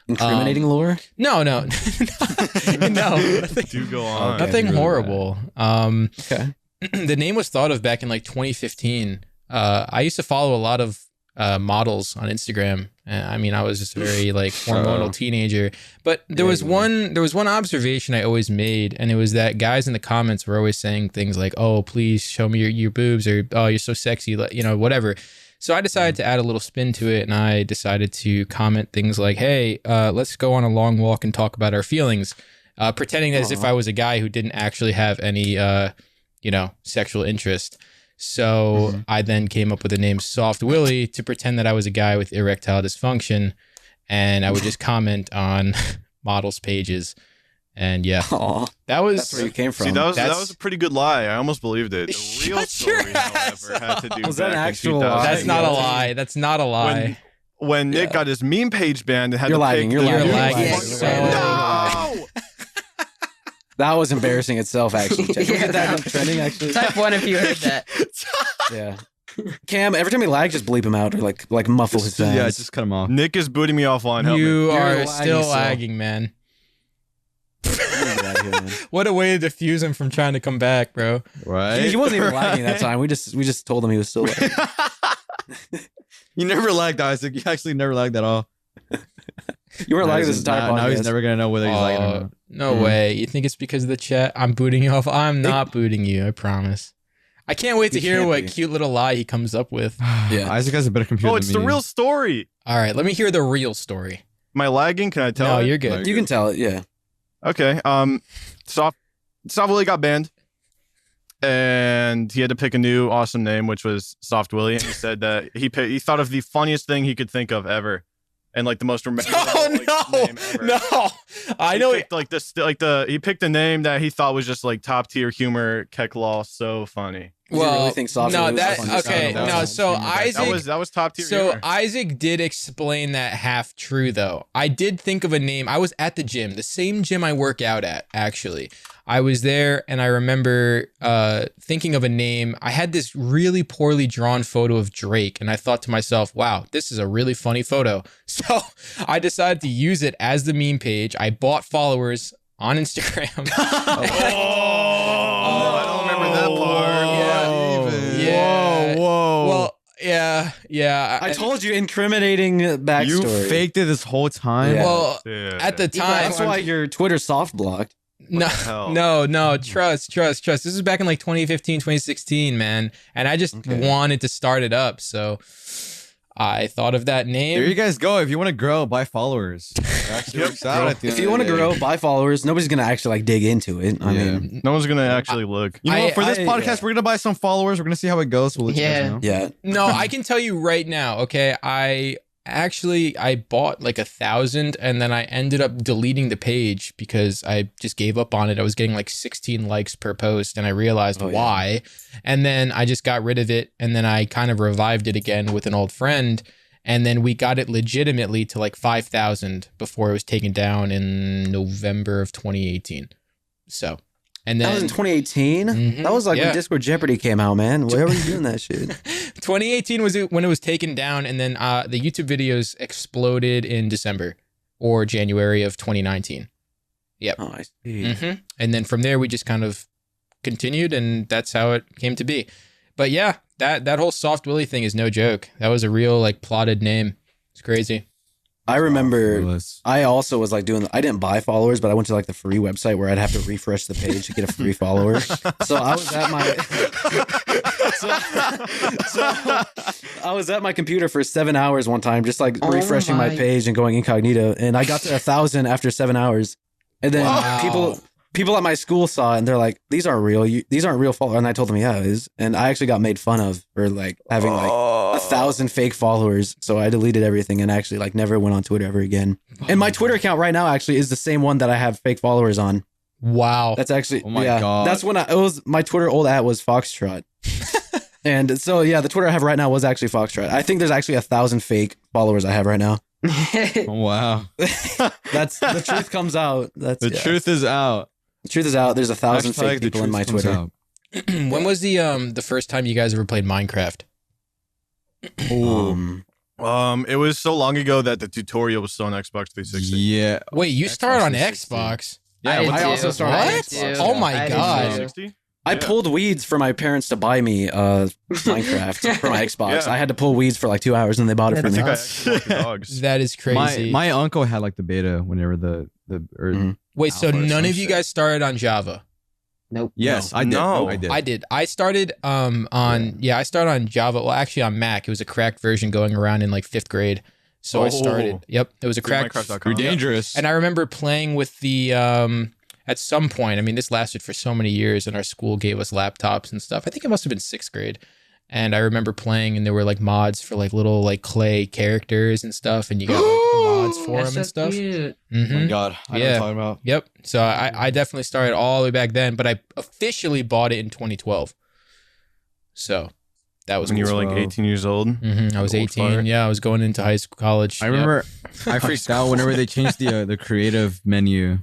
Incriminating lore? No, no, Do go on. Okay. nothing really horrible. Okay. The name was thought of back in like 2015. I used to follow a lot of models on Instagram. I mean, I was just a very like hormonal teenager. But there was one observation I always made, and it was that guys in the comments were always saying things like, "Oh, please show me your boobs," or "Oh, you're so sexy," you know, whatever. So I decided to add a little spin to it, and I decided to comment things like, "Hey, let's go on a long walk and talk about our feelings," pretending as if I was a guy who didn't actually have any, sexual interest. So I then came up with the name Softwilly to pretend that I was a guy with erectile dysfunction, and I would just comment on models' pages. And yeah, Aw, that was that's where you came from. See, that That's- was a pretty good lie. I almost believed it. The real Shut your story, ass however, had to do Was that an back in actual 2000. lie? that's not a Yeah. lie. That's not a lie. When Nick got his meme page banned and had You're to lagging, pick you're the- lagging. You're lagging fucking- so No! That was embarrassing itself, actually. Can we Yeah, get that that up trending, actually? Type 1 if you heard that. Yeah. Cam, every time he lags, just bleep him out or like muffle his sounds. Yeah, just cut them off. Nick is booting me offline. Help me. You You're are lagging still still. lagging, man. Get out of here, man. What a way to diffuse him from trying to come back, bro. Right? He wasn't even lagging that time. We just told him he was still lagging. You never lagged, Isaac. You actually never lagged at all. You weren't lagging this Now- entire podcast. Now he's never gonna know whether he's lagging or not. No Mhm. way. You think it's because of the chat? I'm booting you off. I'm not booting you. I promise. I can't wait to You hear can't what be. cute little lie he comes up with. Yeah. Isaac has a better computer. Oh, it's than the me. real story. All right, let me hear the real story. Am I lagging? Can I tell? No, it? you're good. You can tell it, yeah. Okay. Softwilly got banned, and he had to pick a new awesome name, which was Softwilly. And he said that he thought of the funniest thing he could think of ever, and like the most memorable name ever. no! I He know. picked, he picked a name that he thought was just like top tier humor. Kecklaw, so funny. Did you really think Softwilly no, was that the funniest okay. sound? No, so Isaac. That was top tier. So humor. Isaac did explain that half true though. I did think of a name. I was at the gym, the same gym I work out at, actually. I was there and I remember thinking of a name. I had this really poorly drawn photo of Drake and I thought to myself, wow, this is a really funny photo. So I decided to use it as the meme page. I bought followers on Instagram. I don't remember that part. Yeah. Whoa. Well, yeah. I told you, incriminating backstory. You faked it this whole time. Yeah. Well, Yeah. at the time, That's why your Twitter soft blocked. No, hell? no, trust. This was back in like 2015, 2016, man. And I just wanted to start it up. So I thought of that name. There you guys go. If you want to grow, buy followers. It actually works out at the If end you of want to the day. grow, buy followers. Nobody's gonna actually like dig into it. I Yeah. mean, No one's gonna actually look. You know what? For this I- podcast, yeah. we're gonna buy some followers. We're gonna see how it goes. We'll let you Yeah. guys know. yeah. No, I can tell you right now, okay? I bought like 1,000 and then I ended up deleting the page because I just gave up on it. I was getting like 16 likes per post and I realized Oh, yeah. why. And then I just got rid of it and then I kind of revived it again with an old friend. And then we got it legitimately to like 5,000 before it was taken down in November of 2018. So, and then That was in 2018. Mhm. That was like Yeah. when Discord Jeopardy came out, man. Why were you doing that shit? 2018 was when it was taken down, and then the YouTube videos exploded in December or January of 2019. Yep. Oh, I see. hmm And then from there, we just kind of continued, and that's how it came to be. But yeah, that whole Softwilly thing is no joke. That was a real like plotted name. It's crazy. I remember Willis. I also was like doing, I didn't buy followers, but I went to like the free website where I'd have to refresh the page to get a free follower. So I was at my, so I was at my computer for 7 hours one time, just like Oh refreshing my my- page and going incognito. And I got to 1,000 after 7 hours. And then Wow. people at my school saw it and they're like, these aren't real. These aren't real followers. And I told them, yeah, it is. And I actually got made fun of for like having like 1,000 fake followers. So I deleted everything and actually like never went on Twitter ever again. And my Twitter account right now actually is the same one that I have fake followers on. Wow. That's actually, Oh my yeah, God. that's when it was my Twitter old at was Foxtrot. And so, yeah, the Twitter I have right now was actually Foxtrot. I think there's actually 1,000 fake followers I have right now. Oh, wow. That's the truth comes out. That's The truth is out. The truth is out. There's 1,000 Hashtag fake the people in truth my comes Twitter. out. When was the first time you guys ever played Minecraft? It was so long ago that the tutorial was still on Xbox 360. Yeah. Wait, you started on 360. Xbox? Yeah, did I too. also started on What? Xbox. Oh my I did God. too. 360? I Yeah. pulled weeds for my parents to buy me Minecraft for my Xbox. Yeah. I had to pull weeds for like 2 hours and they bought it for I me. think I Nuts. actually walked the dogs. That is crazy. My uncle had like the beta whenever the Mhm. Wait, so Alpha or none some of you shit. guys started on Java? Nope. Yes, No. I did. No. I did. I did. I started I started on Java. Well, actually on Mac. It was a cracked version going around in like 5th grade. So I Oh. started. Yep, it was a cracked. FreeMinecraft.com. You're dangerous. And I remember playing with the at some point. I mean, this lasted for so many years, and our school gave us laptops and stuff. I think it must have been 6th grade. And I remember playing, and there were like mods for like little like clay characters and stuff, and you got like mods for them and stuff. Cute. Oh my hmm God. I know what Yeah. you're talking about. Yep. So I definitely started all the way back then, but I officially bought it in 2012. So that was When you were cool. like 18 years old. I was Gold 18. fire. Yeah, I was going into high school, college. I Yep. remember I freaked out whenever they changed the creative menu.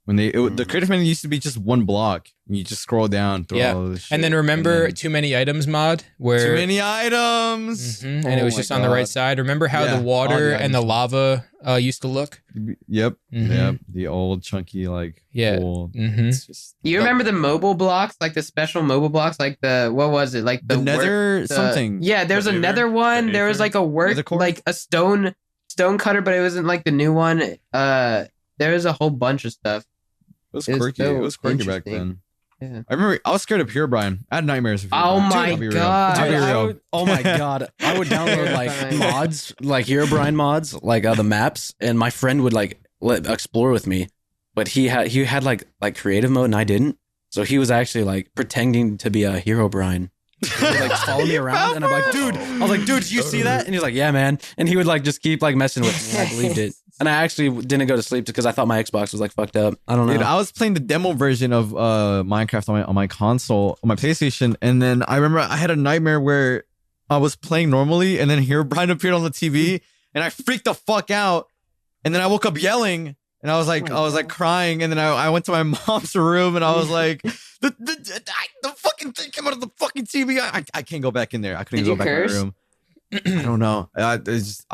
When the creative menu used to be just one block. And you just scroll down through Yeah. all of this shit. And then remember then- Too Many Items mod where too many items. Mhm, and it Oh was my just on the right God. side. Remember how Yeah, the water all the and the items. lava used to look? Yep. Mhm. Yep. The old chunky like Yeah. old. hmm It's just You remember the mobile blocks, like the special mobile blocks, like the what was it, like the work- nether the- something. Yeah, there's The a Aether? nether one. The There was Aether? like a work, Nether core? like a stone cutter, but it wasn't like the new one. There was a whole bunch of stuff. It was It's quirky. so It was quirky back then. interesting. Yeah. I remember I was scared of Herobrine. I had nightmares of Herobrine. Oh my I'll be real. God. I'll be Dude, real. oh my God. I would download like Terrifying. mods, like Herobrine mods, like the maps, and my friend would like explore with me. But he had like creative mode and I didn't. So he was actually like pretending to be a Herobrine. He would like follow me around and I'm like, dude, I was like, dude, do you see that? And he's like, yeah, man. And he would like just keep like messing with me. And I believed it. And I actually didn't go to sleep because I thought my Xbox was like fucked up. I don't know. Dude, I was playing the demo version of Minecraft on my console, on my PlayStation, and then I remember I had a nightmare where I was playing normally, and then Herobrine appeared on the TV, and I freaked the fuck out, and then I woke up yelling, and I was like, crying, and then I went to my mom's room, and I was like, the fucking thing came out of the fucking TV. I can't go back in there. I couldn't Did go you back curse? in my room. I don't know. I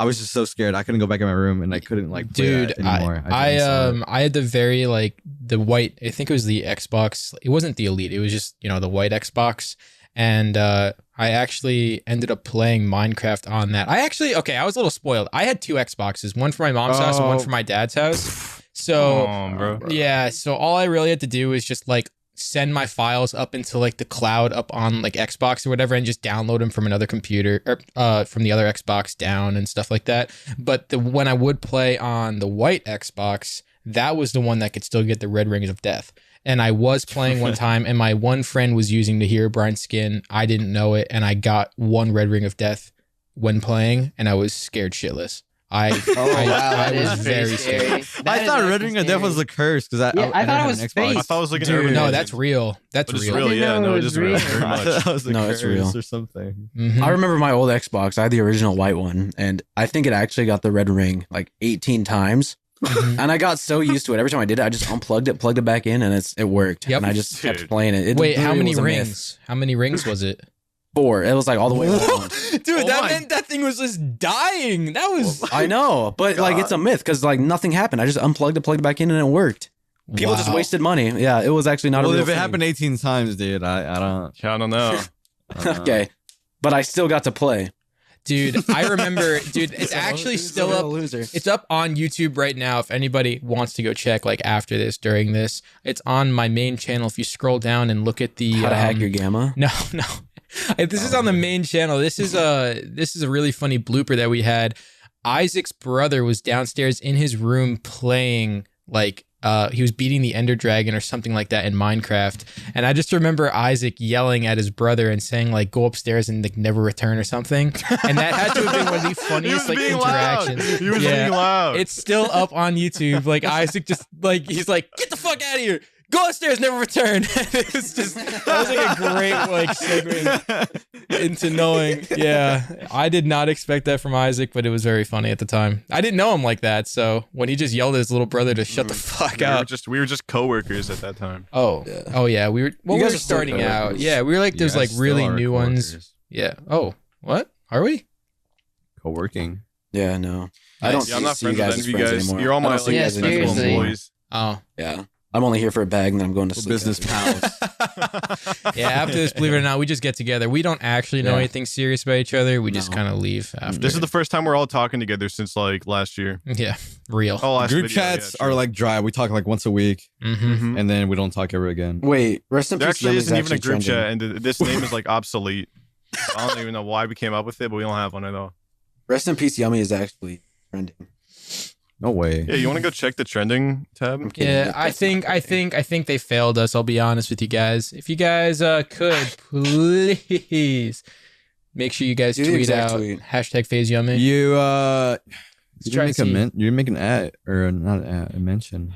was just so scared. I couldn't go back in my room, and I couldn't like play Dude, that anymore. I had the very like the white. I think it was the Xbox. It wasn't the Elite. It was just the white Xbox, and I actually ended up playing Minecraft on that. I was a little spoiled. I had 2 Xboxes, one for my mom's house and one Oh. for my dad's house. So Bro. yeah, so all I really had to do was just like send my files up into like the cloud up on like Xbox or whatever and just download them from another computer or from the other Xbox down and stuff like that. But when I would play on the white Xbox, that was the one that could still get the red rings of death. And I was playing one time and my one friend was using the Herobrine skin. I didn't know it and I got 1 red ring of death when playing and I was scared shitless. I That was is very pretty scared. scary. I That thought is Red Ring of Death was scary. a curse because I Yeah, I thought never it had was an Xbox. fake. I thought it was like an Dude, urban no, legend. that's real. That's But it's real. real, didn't yeah. know No, it it was is real. real. Very I much. thought it was a No, it's curse real. or something. Mhm. I remember my old Xbox. I had the original white one, and I think it actually got the red ring like 18 times. Mhm. And I got so used to it. Every time I did it, I just unplugged it, plugged it back in, and it worked. Yep. And I just kept Dude. playing it. Wait, how literally many was a myth. rings? How many rings was it? 4. It was like all the way around. Dude, Oh that my- meant that thing was just dying. That was I know, but like it's a myth because like nothing happened. I just unplugged it, plugged it back in, and it worked. People just Wow. wasted money. Yeah, it was actually not Well, a real if it thing. happened 18 times, dude, I don't. I don't know. Okay, but I still got to play. Dude, I remember, dude, it's actually Who's still the real up. Loser. It's up on YouTube right now. If anybody wants to go check, like after this, during this, it's on my main channel. If you scroll down and look at the How to hack your gamma? No, no. This is on the main channel. This is a really funny blooper that we had. Isaac's brother was downstairs in his room playing like he was beating the Ender Dragon or something like that in Minecraft. And I just remember Isaac yelling at his brother and saying like go upstairs and like never return or something. And that had to have been one of the He was funniest like being interactions. loud. He was Yeah. being loud. It's still up on YouTube. Like Isaac just like he's like, get the fuck out of here. Go upstairs, never return. It was just that was like a great like segue into knowing. Yeah. I did not expect that from Isaac, but it was very funny at the time. I didn't know him like that. So when he just yelled at his little brother to shut the fuck up. we were just coworkers at that time. Oh. Yeah. Oh yeah. We were You guys we were are still starting out. coworkers. Yeah. We were like those You like guys really still are new ones. coworkers. Yeah. Oh, what? Are we? Co-working. Yeah, no. I don't Yeah, I'm not see you friends guys with as any of you friends guys. anymore. You're all I my don't see like you Yeah, guys as principal seriously. employees. Oh. Yeah. I'm only here for a bag and then I'm going to We're sleep. business pals. Yeah, after this, believe it or not, we just get together. We don't actually know Yeah. anything serious about each other. We just No. kind of leave after. This is the first time we're all talking together since like last year. Yeah, real. Oh, last Group video, chats yeah, are true. like dry. We talk like once a week, Mm-hmm. Mhm. and then we don't talk ever again. Wait, rest in There peace. actually Yummy's isn't even a actually group trending. chat, and this name is like obsolete. I don't even know why we came up with it, but we don't have one at all. Rest in peace. Yummy is actually trending. No way. Yeah, you want to go check the trending tab? I'm kidding. Yeah, I think they failed us. I'll be honest with you guys. If you guys could please make sure you guys Do the tweet exact out tweet. hashtag Faze Yummy. You you try didn't to make see. you didn't make an ad or not an ad, a mention.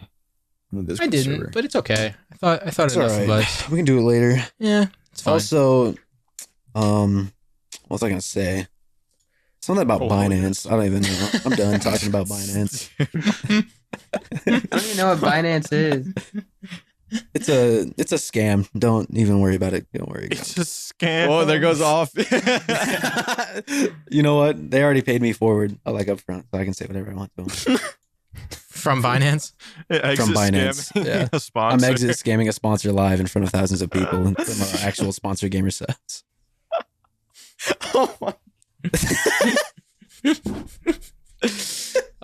on the I Discord didn't, server. but it's okay. I thought It's enough all of right. us. We can do it later. Yeah, it's fine. Also, what was I gonna say? Something about Oh, Binance. I don't even know. I'm done talking about Binance. I don't even know what Binance is. It's a scam. Don't even worry about it. Don't worry. It's a scam. Oh, there goes off. You know what? They already paid me forward, like up front, so I can say whatever I want to them. From Binance. Exit From Binance, scamming yeah. a sponsor. I'm exit scamming a sponsor live in front of thousands of people from our actual sponsor GamerSupps. Oh my.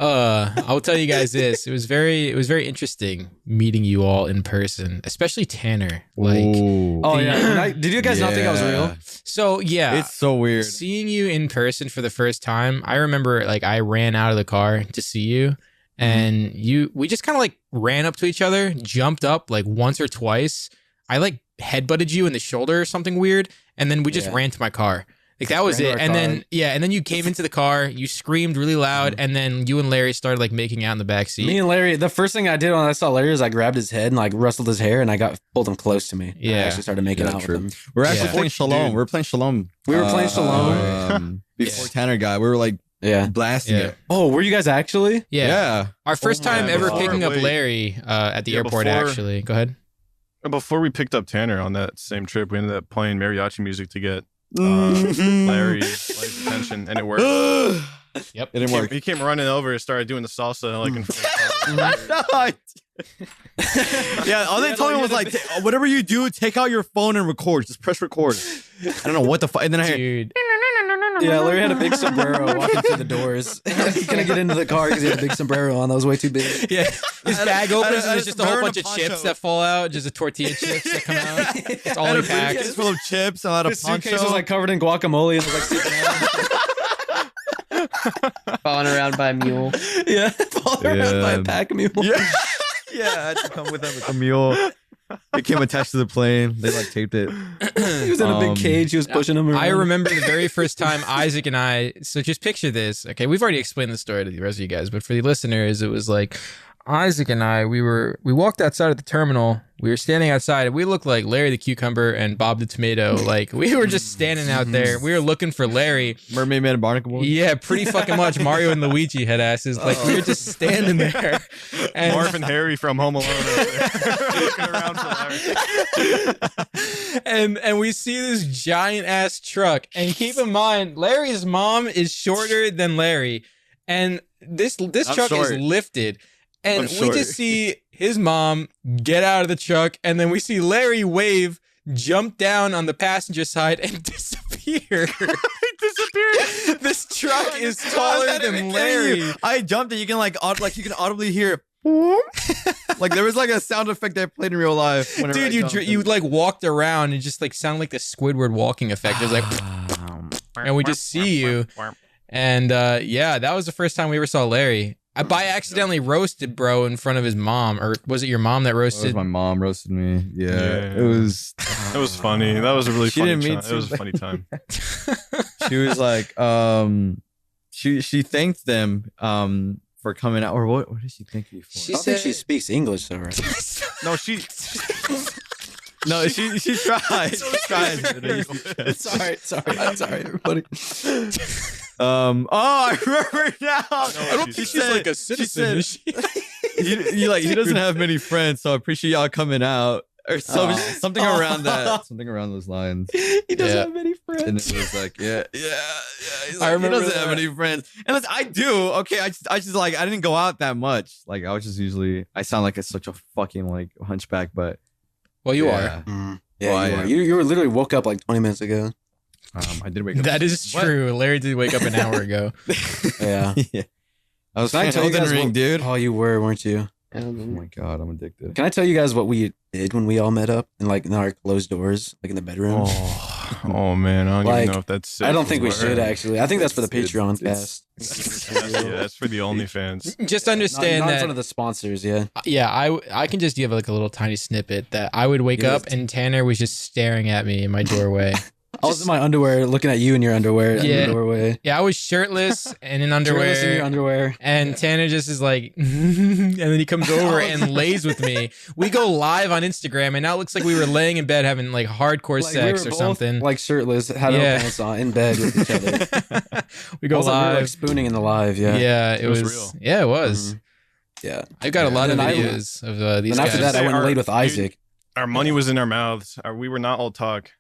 I'll tell you guys this. It was very interesting meeting you all in person, especially Tanner. Like, Ooh. Oh yeah. Did you guys not think I was real? so yeah. It's so weird. Seeing you in person for the first time, I remember like I ran out of the car to see you, and we just kind of like ran up to each other, jumped up like once or twice. I like headbutted you in the shoulder or something weird, and then we just Yeah. ran to my car. Like that was Ran to it. our And car. then you came into the car, you screamed really loud, and then you and Larry started like making out in the back seat. Me and Larry, the first thing I did when I saw Larry is I grabbed his head and like rustled his hair and I pulled him close to me. And I Yeah. actually started making Yeah, out true. with him. We're actually Yeah. playing Shalom. Dude. We're playing Shalom. We were playing Shalom. Before Yeah. Tanner got, we were like Yeah. blasting Yeah. it. Oh, were you guys actually? yeah. Our first Oh my time ever God. picking up Wait. Larry at the Yeah, airport. before- Actually, go ahead. Before we picked up Tanner on that same trip, we ended up playing mariachi music to get Mhm. Larry's attention, and it worked. Yep. It didn't work. He came running over and started doing the salsa like in front of the Yeah, all they told me was like, whatever you do, take out your phone and record. Just press record. I don't know what the fuck. And then I hear, Dude. Yeah, Larry had a big sombrero walking through the doors. He couldn't get into the car because he had a big sombrero on that was way too big. Yeah, his bag opens and I there's just a whole wearing bunch a of poncho. chips that fall out, just a tortilla chips that come out. It's all I had he a briefcase packs. full of chips. I had a His suitcase poncho. was like covered in guacamole and was like sticking out. Falling around by a mule. Yeah, followed around by a Yeah. pack of mules. yeah, yeah, I had to come with him with a mule. It came attached to the plane. They like taped it. He was in a big cage. He was pushing him around. I remember the very first time Isaac and I. So just picture this. Okay, we've already explained the story to the rest of you guys, but for the listeners, it was like Isaac and I. We walked outside of the terminal. We were standing outside. We looked like Larry the Cucumber and Bob the Tomato. Like we were just standing out there. We were looking for Larry. Mermaid Man and Barnacle Boy. Yeah, pretty fucking much. Mario and Luigi head asses. Like we were just standing there. And Marv and Harry from Home Alone out there, looking around for Larry. and we see this giant ass truck. And keep in mind, Larry's mom is shorter than Larry, and this truck short. is lifted. And I'm we short. just see his mom get out of the truck, and then we see Larry wave, jump down on the passenger side, and disappear. Disappeared. This truck is taller than Larry. I jumped and you can you can audibly hear. Like there was like a sound effect that played in real life. Whenever Dude, you like walked around and just like sounded like the Squidward walking effect. It was like, and we just see you. And yeah, that was the first time we ever saw Larry. I accidentally roasted bro in front of his mom, or was it your mom that It was roasted? my mom roasted me. Yeah. It was. It was funny. That was a really She funny didn't mean time. It was a to. funny time. She was like, she thanked them for coming out, or what did she thank you for? I don't think she speaks English, though, right? No, she. No, she tried. She tried. Sorry, everybody. Oh, I remember now. I don't think she's like a citizen. She he doesn't have many friends, so I appreciate y'all coming out. Or something around that. Something around those lines. He doesn't have many friends. And it was like, yeah. He's I like, remember he doesn't have that. any friends. And listen, I do. Okay, I just like, I didn't go out that much. Like, I was just usually, I sound like such a fucking like hunchback, but Well, you yeah. Yeah, Well, you I are. am. You were literally woke up like 20 minutes ago. I did wake are. up. That is true. Larry did wake up an hour ago. Yeah. Yeah. I was Can I playing tell you Elden guys Ring, what- dude. Oh, you were, weren't you? Oh my god, I'm addicted. Can I tell you guys what we did when we all met up in like in our closed doors, like in the bedroom? Oh man, I don't Like, even know if that's. Safe I don't think we or- should actually. I think that's for the It's- Patreon it's- cast. Yeah, that's for the OnlyFans. Just understand not in that. front of the sponsors. Yeah. Yeah, I can just give like a little tiny snippet that I would wake Yes. up and Tanner was just staring at me in my doorway. I was in my underwear, looking at you in your underwear in Yeah. the doorway. Yeah, I was shirtless and in Shirtless underwear. in your underwear. And Tanner just is like, and then he comes over and lays with me. We go live on Instagram, and now it looks like we were laying in bed having like hardcore Like, sex we or were both, something. like shirtless, had Yeah. no pants on, in bed with each other. We go Also, we were, live. like spooning in the live. Yeah. Yeah, it was was. real. Yeah, it was. Mhm. Yeah. I've got a lot of And then videos of these And guys. after that, I went and Our- laid with dude, Isaac. Our money was in our mouths. We were not all talk.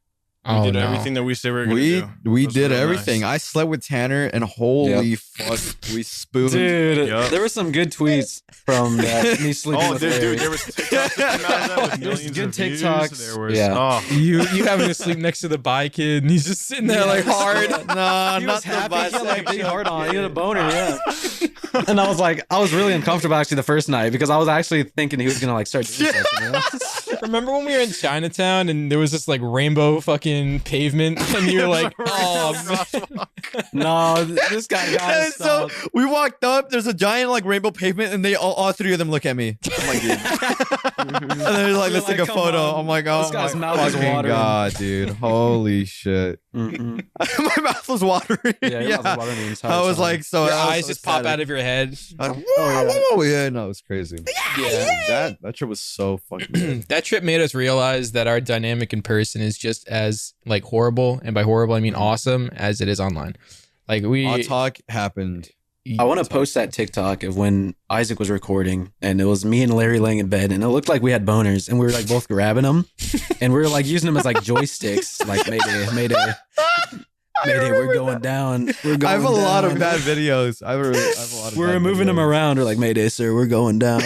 We Oh, did no. everything that we said we were going to do. We It was did real everything. nice. I slept with Tanner, and holy fuck, we spooned. Dude, Yup. there were some good tweets from that. Me sleeping Oh, with dude, Larry. there was TikToks that came out of that with There's millions good of views. TikToks. There was, Yeah. oh, You having to sleep next to the bi kid, and he's just sitting there like hard. No, He not was the happy. He had like a big bisexual. heart on. He had a boner, yeah. And I was really uncomfortable actually the first night because I was actually thinking he was gonna like start doing something. You know? Remember when we were in Chinatown and there was this like rainbow fucking pavement, and you were like, "Oh, man." No, this guy got And us. so we walked up. There's a giant like rainbow pavement, and they all three of them look at me. I'm like, dude. And they're like, let's You're take like, a come photo. on. I'm like, oh This guy's my mouth is fucking watering. god, dude. Holy shit. Mm-mm. My mouth was watering. Yeah, your mouth was watering the entire I was time. like, so Your I was eyes so just pop ecstatic. out of your head. Yeah, no, it was crazy. Yeah. That trip was so fucking good. That trip made us realize that our dynamic in person is just as like horrible, and by horrible I mean awesome, as it is online. Like Our talk happened. I want to post that TikTok of when Isaac was recording, and it was me and Larry laying in bed, and it looked like we had boners, and we were like both grabbing them, and we were like using them as like joysticks, like Mayday, we're going down. We're going I have a lot of down. bad videos. I have a lot of We're bad moving them videos. around. We're like, Mayday, sir, we're going down.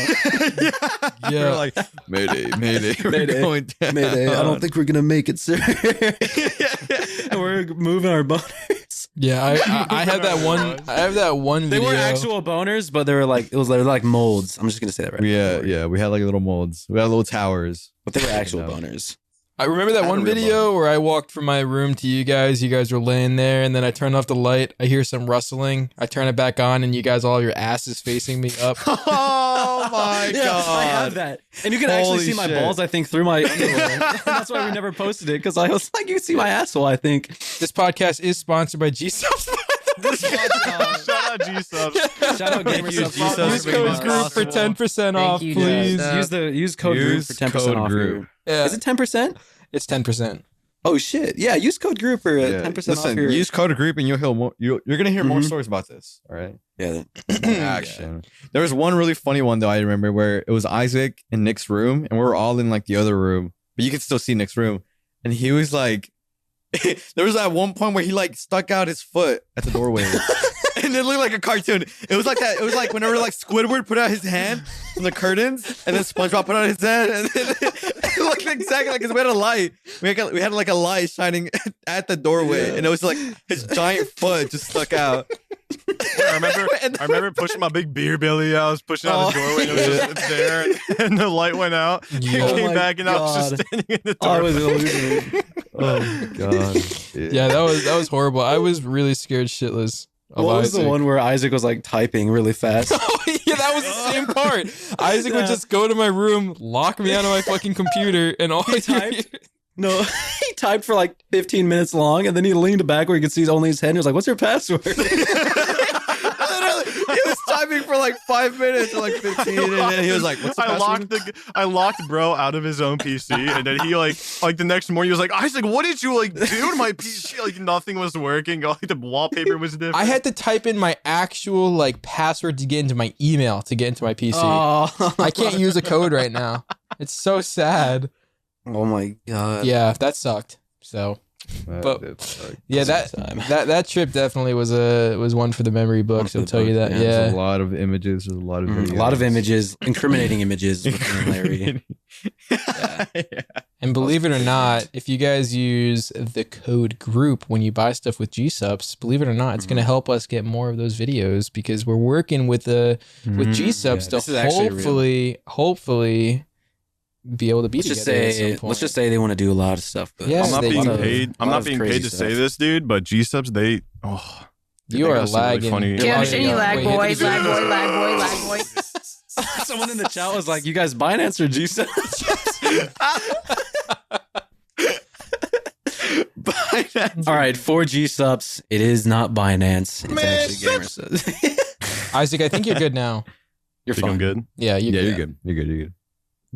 Yeah. We're like, Mayday, we're Mayday, going down. Mayday, I don't think we're gonna make it, sir. And we're moving our boners. Yeah, I have that one. I have that one They video. were actual boners, but they were like molds. I'm just gonna say that right. Yeah, we had like little molds. We had little towers. But they were actual No. boners. I remember that I one had a real video where I walked from my room to you guys. You guys were laying there, and then I turned off the light. I hear some rustling. I turn it back on, and you guys, all your asses facing me up. Oh my Yeah, god! I have that. And you can actually Holy see my shit. balls, I think, through my underwear. That's why we never posted it, because I was like, you can see my asshole, I think. This podcast is sponsored by GamerSupps. Shout out GamerSupps. Shout out Thank you, GamerSupps. GamerSupps. Use for code being group for possible. 10% off, you, please. GamerSupps. Use code group for 10% code off. group. Yeah, Is it 10%? it's 10%. Oh shit! Yeah, use code group for 10% Listen, off your. use code group and you'll hear more. You're gonna hear more Mhm. stories about this. All right. Yeah. More action. There was one really funny one though I remember where it was Isaac in Nick's room and we were all in like the other room, but you could still see Nick's room, and he was like, there was that one point where he like stuck out his foot at the doorway. And it looked like a cartoon. It was like that. It was like whenever like Squidward put out his hand from the curtains, and then SpongeBob put out his hand, and then it looked exactly like, because we had a light. We had like a light shining at the doorway, and it was like his giant foot just stuck out. I remember pushing my big beer belly out. I was pushing out the doorway. And it was just there, and the light went out. Yeah. I came my back, and I was just God. standing in the I doorway. was hallucinating. Oh my god. Yeah, that was horrible. I was really scared shitless. Of What was the Isaac. one where Isaac was like typing really fast? Oh, yeah, that was the same part. Isaac would just go to my room, lock me out of my fucking computer, and all I typed? No, he typed for like 15 minutes long, and then he leaned back where he could see only his head. And he was like, "What's your password?" Literally, he was typing for like 5 minutes or like 15, and then he was like, "What's the password?" I locked bro out of his own PC, and then he like the next morning he was like, Isaac, what did you like do to my PC? Like nothing was working. Like the wallpaper was different. I had to type in my actual like password to get into my email to get into my PC. Oh. I can't use a code right now. It's so sad. Oh my god. Yeah, that sucked. So But- yeah, that trip definitely was one for the memory books. for I'll the tell you book, that. yeah. Yeah. There's a lot of images. There's a lot of videos. A lot of images, incriminating images with me and Larry. And believe it or not, if you guys use the code group when you buy stuff with GSupps, believe it or not, it's going to help us get more of those videos because we're working with GSupps This is actually real. hopefully be able to be Let's together at some point. let's just say they want to do a lot of stuff. But Yeah, I'm not they being do. paid. I'm lot not of being crazy paid to stuff. say this, dude, but GSupps, they You they are got some really lagging. funny- You're Can't lagging understand you, out. lag Wait, boy, hit the lag zero. boy, lag boy, lag boy. Someone in the chat was like, "You guys Binance or GSupps?" All right, for GSupps, it is not Binance. It's actually GamerSupps. Isaac, I think you're good now. You're think I'm fine. good. Yeah, you're good. You're good. You're good. You're good.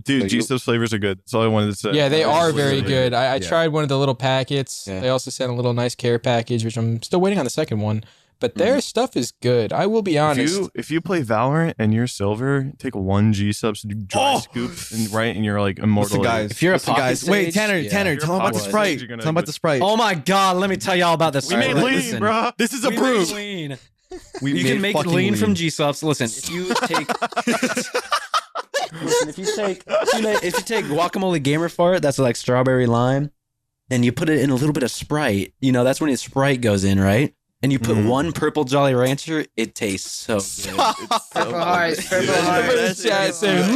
Dude, So you- GSupps flavors are good. That's all I wanted to say. Yeah, they are Honestly, very they're good. I Yeah. tried one of the little packets. Yeah. They also sent a little nice care package, which I'm still waiting on the second one. But Mm-hmm. their stuff is good. I will be honest. If you play Valorant and you're silver, take one GSupps dry scoop and and you're like immortal. Listen, guys. If you're a listen, pocket guys. Wait, stage, Tanner. yeah. Tanner, If you're tell him about the pocket stage, Sprite. you're gonna Tell him about the Sprite. Oh my god, let me tell y'all about this. we made lean, Listen. bro. This is We made approved. lean. We You can make fucking lean from GSupps. Listen, if you take listen, if you take guacamole gamer fart, that's like strawberry lime, and you put it in a little bit of Sprite, that's when the Sprite goes in, right? And you put one purple Jolly Rancher, it tastes so good. Purple hearts, purple Remember hearts. the chat saying,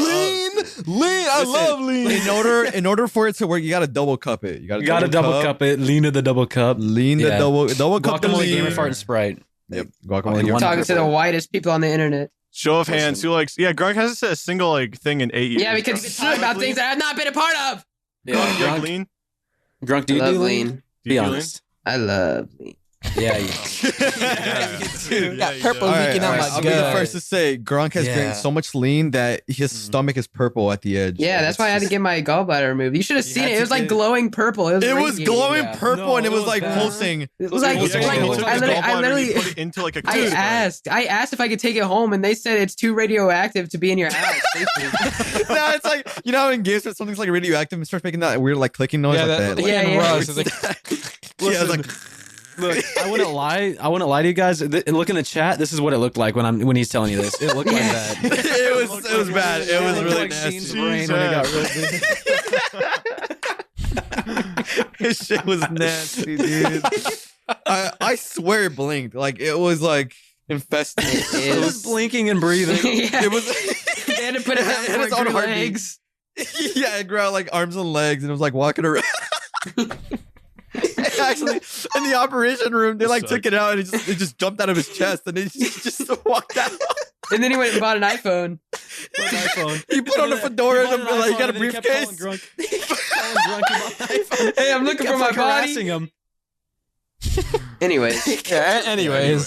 lean. I love lean. In order for it to work, you gotta double cup it. You You gotta double cup it, lean to the double cup. Lean the Yeah. double cup the Guacamole lean. gamer fart and Sprite. Yep. In Guacamole. one- Talking to the whitest people on the internet. Show of hands. Who likes? Yeah, Grunk hasn't said a single thing in 8 years. Yeah, because you've been talking about things I have not been a part of. Grunk, you like Grunk, lean? Grunk, do I you love do lean? lean. Do Be you do honest. I love lean. Yeah, you Got purple All right, leaking all out right, my I'll be the gut. first to say Gronk has Yeah. drank so much lean that his stomach is purple at the edge. Yeah, that's why I had to get my gallbladder removed. You should have seen had it. It to was like get- glowing purple. It was, It was radiating. glowing Yeah. purple No, and it was like bad. pulsing. It was like, He took like his I literally, put it into like a I asked if I could take it home, and they said it's too radioactive to be in your house. Basically. No, it's like how in games when something's like radioactive and starts making that weird like clicking noise Yeah, like that, that. Yeah, and yeah. Russ is like, Yeah, it's like Look, I wouldn't lie. I wouldn't lie to you guys. Look in the chat. This is what it looked like when he's telling you this. It looked like Yeah. that. it was bad. It was looked really like Scene's nasty. brain when it got real big. His shit was nasty, dude. I swear it blinked. Like it was like infested. It It was is. blinking and breathing. Yeah. It was They had to put it down It had for its own grew heartbeat. legs. Yeah, it grew out like arms and legs, and it was like walking around. Actually, in the operation room, they like took it out, and it just jumped out of his chest, and it just walked out. And then he went and bought an iPhone. He put on a fedora and he got a briefcase. Hey, I'm looking for my body. Him. Anyways. Yeah, anyways.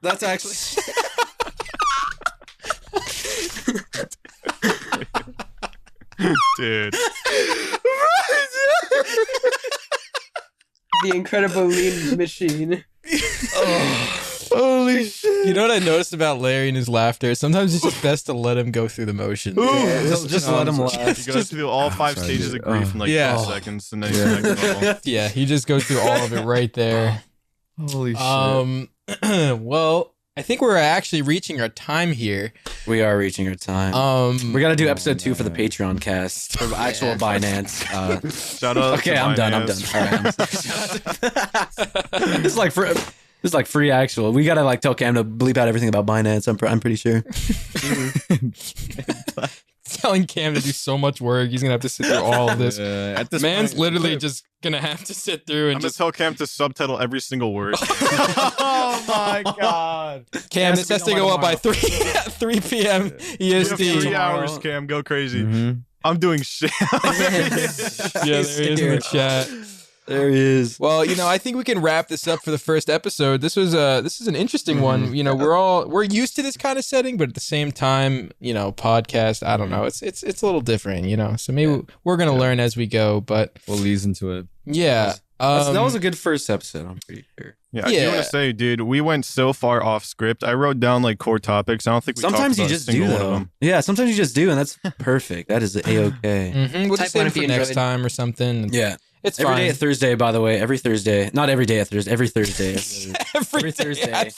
That's actually. Dude. The incredible lean machine. Holy shit. You know what I noticed about Larry and his laughter? Sometimes it's just best to let him go through the motions. Just let him laugh. He goes through all 5 stages of grief in like 12 seconds, and then he's next level. Yeah, he just goes through all of it right there. Holy shit. Well, I think we're actually reaching our time here. We are reaching our time. We got to do episode 2 for the Patreon cast for actual Binance. Shout out. Okay, to I'm done. Binance. All right. This is like free actual. We gotta like tell Cam to bleep out everything about Binance. I'm pretty sure. Telling Cam to do so much work, he's gonna have to sit through all of this. At this Man's point, literally just gonna have to sit through and I'm gonna just. tell Cam to subtitle every single word. Oh my god. Cam, this has to go up by 3 p.m. You have 3 EST. hours, Cam. Go crazy. Mhm. I'm doing shit. Yeah, there he is in the chat. There he is. Well, I think we can wrap this up for the first episode. This is an interesting one. We're used to this kind of setting, but at the same time, podcast, I don't know. It's a little different, So maybe we're gonna learn as we go, but We'll ease into it. yeah. That was a good first episode, I'm pretty sure. Yeah, I do want to say, dude, we went so far off script. I wrote down like core topics. I don't think we Sometimes talked you about just a single do one of though. them. Yeah, sometimes you just do, and that's perfect. That is A-okay. We'll Type just one save it if for you next enjoyed. time or something. Yeah. It's Every fine. day at Thursday, by the way. Every Thursday. Not every day at Thursday. Every Thursday. Every Thursday.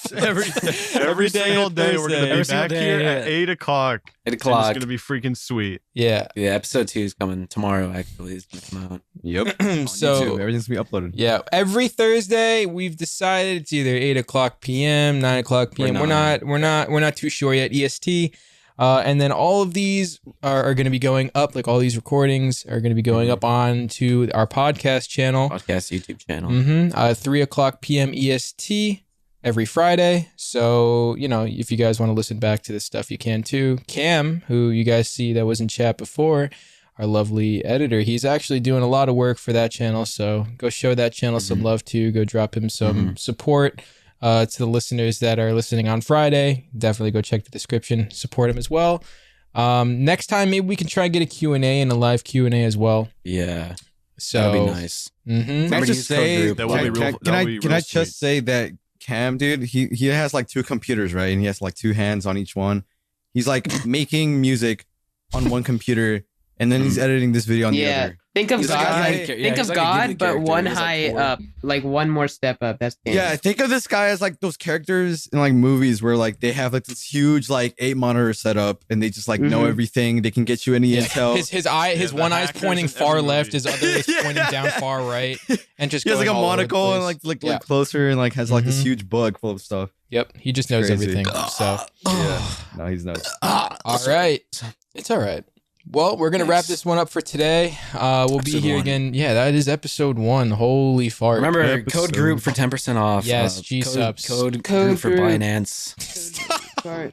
Every single day, we're going to be Every single back day, here yeah. at 8 o'clock. 8 And it's o'clock. going to be freaking sweet. Yeah. Yeah, episode 2 is coming tomorrow, actually. It's going to come out. Yep. So everything's gonna be uploaded. yeah, every Thursday we've decided it's either 8 o'clock p.m., 9 o'clock p.m. We're not too sure yet. EST. And then all of these are going to be going up, like all these recordings are going to be going up on to our podcast channel. Podcast YouTube channel. 3 o'clock p.m. EST every Friday. So, if you guys want to listen back to this stuff, you can too. Cam, who you guys see that was in chat before, our lovely editor, he's actually doing a lot of work for that channel. So go show that channel some love too. Go drop him some support. To the listeners that are listening on Friday, definitely go check the description. Support him as well. Next time, maybe we can try and get a Q&A and a live Q&A as well. Yeah. So That'd be nice. Can I to just use code say? group. That would be real- that would be Can real I just sweet. say that Cam, dude, he has like 2 computers, right? And he has like 2 hands on each one. He's like making music on one computer, and then he's editing this video on the Yeah. other. Think of He's like God, a like, main char- yeah, think he's of like a God, Ghibli but character. one He's like high 4. up, like one more step up. That's Cam. Yeah, think of this guy as like those characters in like movies where like they have like this huge like 8 monitor setup, and they just like know Mhm. everything. They can get you any intel. his the one eye's hackers pointing in far every left, movie. his other is Yeah. pointing down far right, and just He has like a going all over the monocle and place. like Yeah. look closer and like has like this Mhm. huge book full of stuff. Yep, he just knows Crazy. everything. So, Yeah, no, he's nuts. all right, it's all right. Well, we're gonna wrap this one up for today. We'll be Episode here 1. again. Yeah, that is episode 1. Holy fart! Remember, Episode. code group for 10% off. Yes, GSupps. Code Code group for group. Binance. Sorry.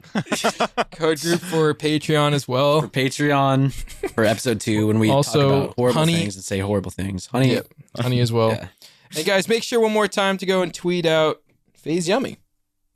Code group for Patreon as well. For Patreon for episode 2 when we Also, talk about horrible Honey- things and say horrible things. Honey. Yep, Honey as well. Yeah. Hey guys, make sure one more time to go and tweet out Faze Yummy.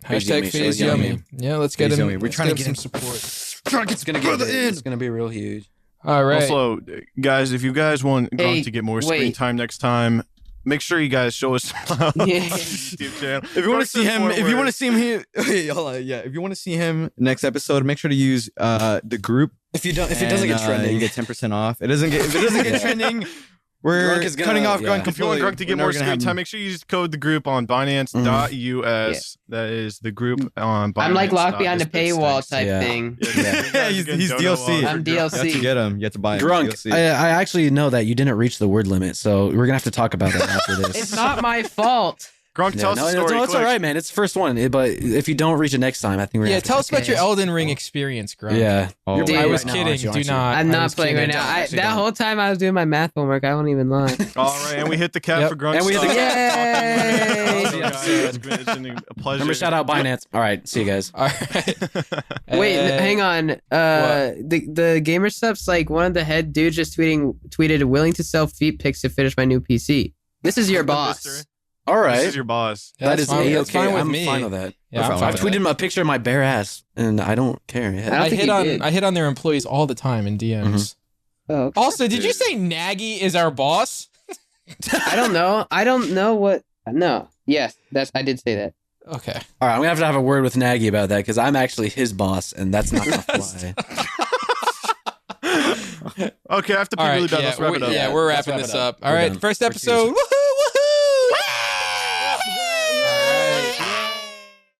Faze Hashtag Yummy, Faze Faze Yummy. Yummy. Yeah, let's get Faze him. Yummy. We're let's trying to get him get some support. It's gonna get big. It's gonna be real huge. All right. Also, guys, if you guys want Grunk Hey, to get more screen wait. time next time, make sure you guys show us love on Yeah. YouTube channel. If you want to see him, if you want to see him here, okay, hold on, yeah. If you want to see him next episode, make sure to use the group. If it doesn't get trending, you get 10% off. If it doesn't get trending, we're Grunk is gonna- cutting off yeah. Grunk If you want completely. Grunk to get We're more never gonna screen have time, him. make sure you use code the group on Binance.us. That is the group on Binance. I'm like locked behind a paywall type Yeah. thing. Yeah, he's DLC. I'm You have to DLC. get him. You have to buy him. Grunk, DLC. I actually know that you didn't reach the word limit, so we're gonna have to talk about that after this. It's not my fault. Gronk, tell us a story. No, it's all right, man. It's the first one. But if you don't reach it next time, I think we're gonna have to tell us about okay. your Elden Ring experience, Grunk. Yeah. Oh, You're Dude, I playing was right now, kidding. aren't you? Do Aren't you? not. I'm I not was playing kidding. right now. Actually That don't. whole time I was doing my math homework. I won't even lie. All right, and we hit the cap Yep. for Grunk. And we hit the Yay! Also, guys, it's been a pleasure. Remember, shout out Binance. All right, see you guys. All right. Wait, hang on. The GamerSupps, like one of the head dudes just tweeted willing to sell feet pics to finish my new PC. This is your boss. All This right. is your boss. Yeah, That that's is fine. A-okay. That's fine with I'm me. fine with that. Yeah, I'm I fine I with tweeted that. a picture of my bare ass, and I don't care. Yeah. I don't I think hit he on did. I hit on their employees all the time in DMs. Oh, okay. Also, did you say Nagy is our boss? I don't know what. No. Yes, I did say that. Okay. All right, I'm gonna have a word with Nagy about that because I'm actually his boss, and that's not gonna fly. Okay, after All P right. really done, Yeah, let's wrap it up. yeah, we're Let's wrapping wrap this it up. up. All We're right, done. first We're episode. Woohoo!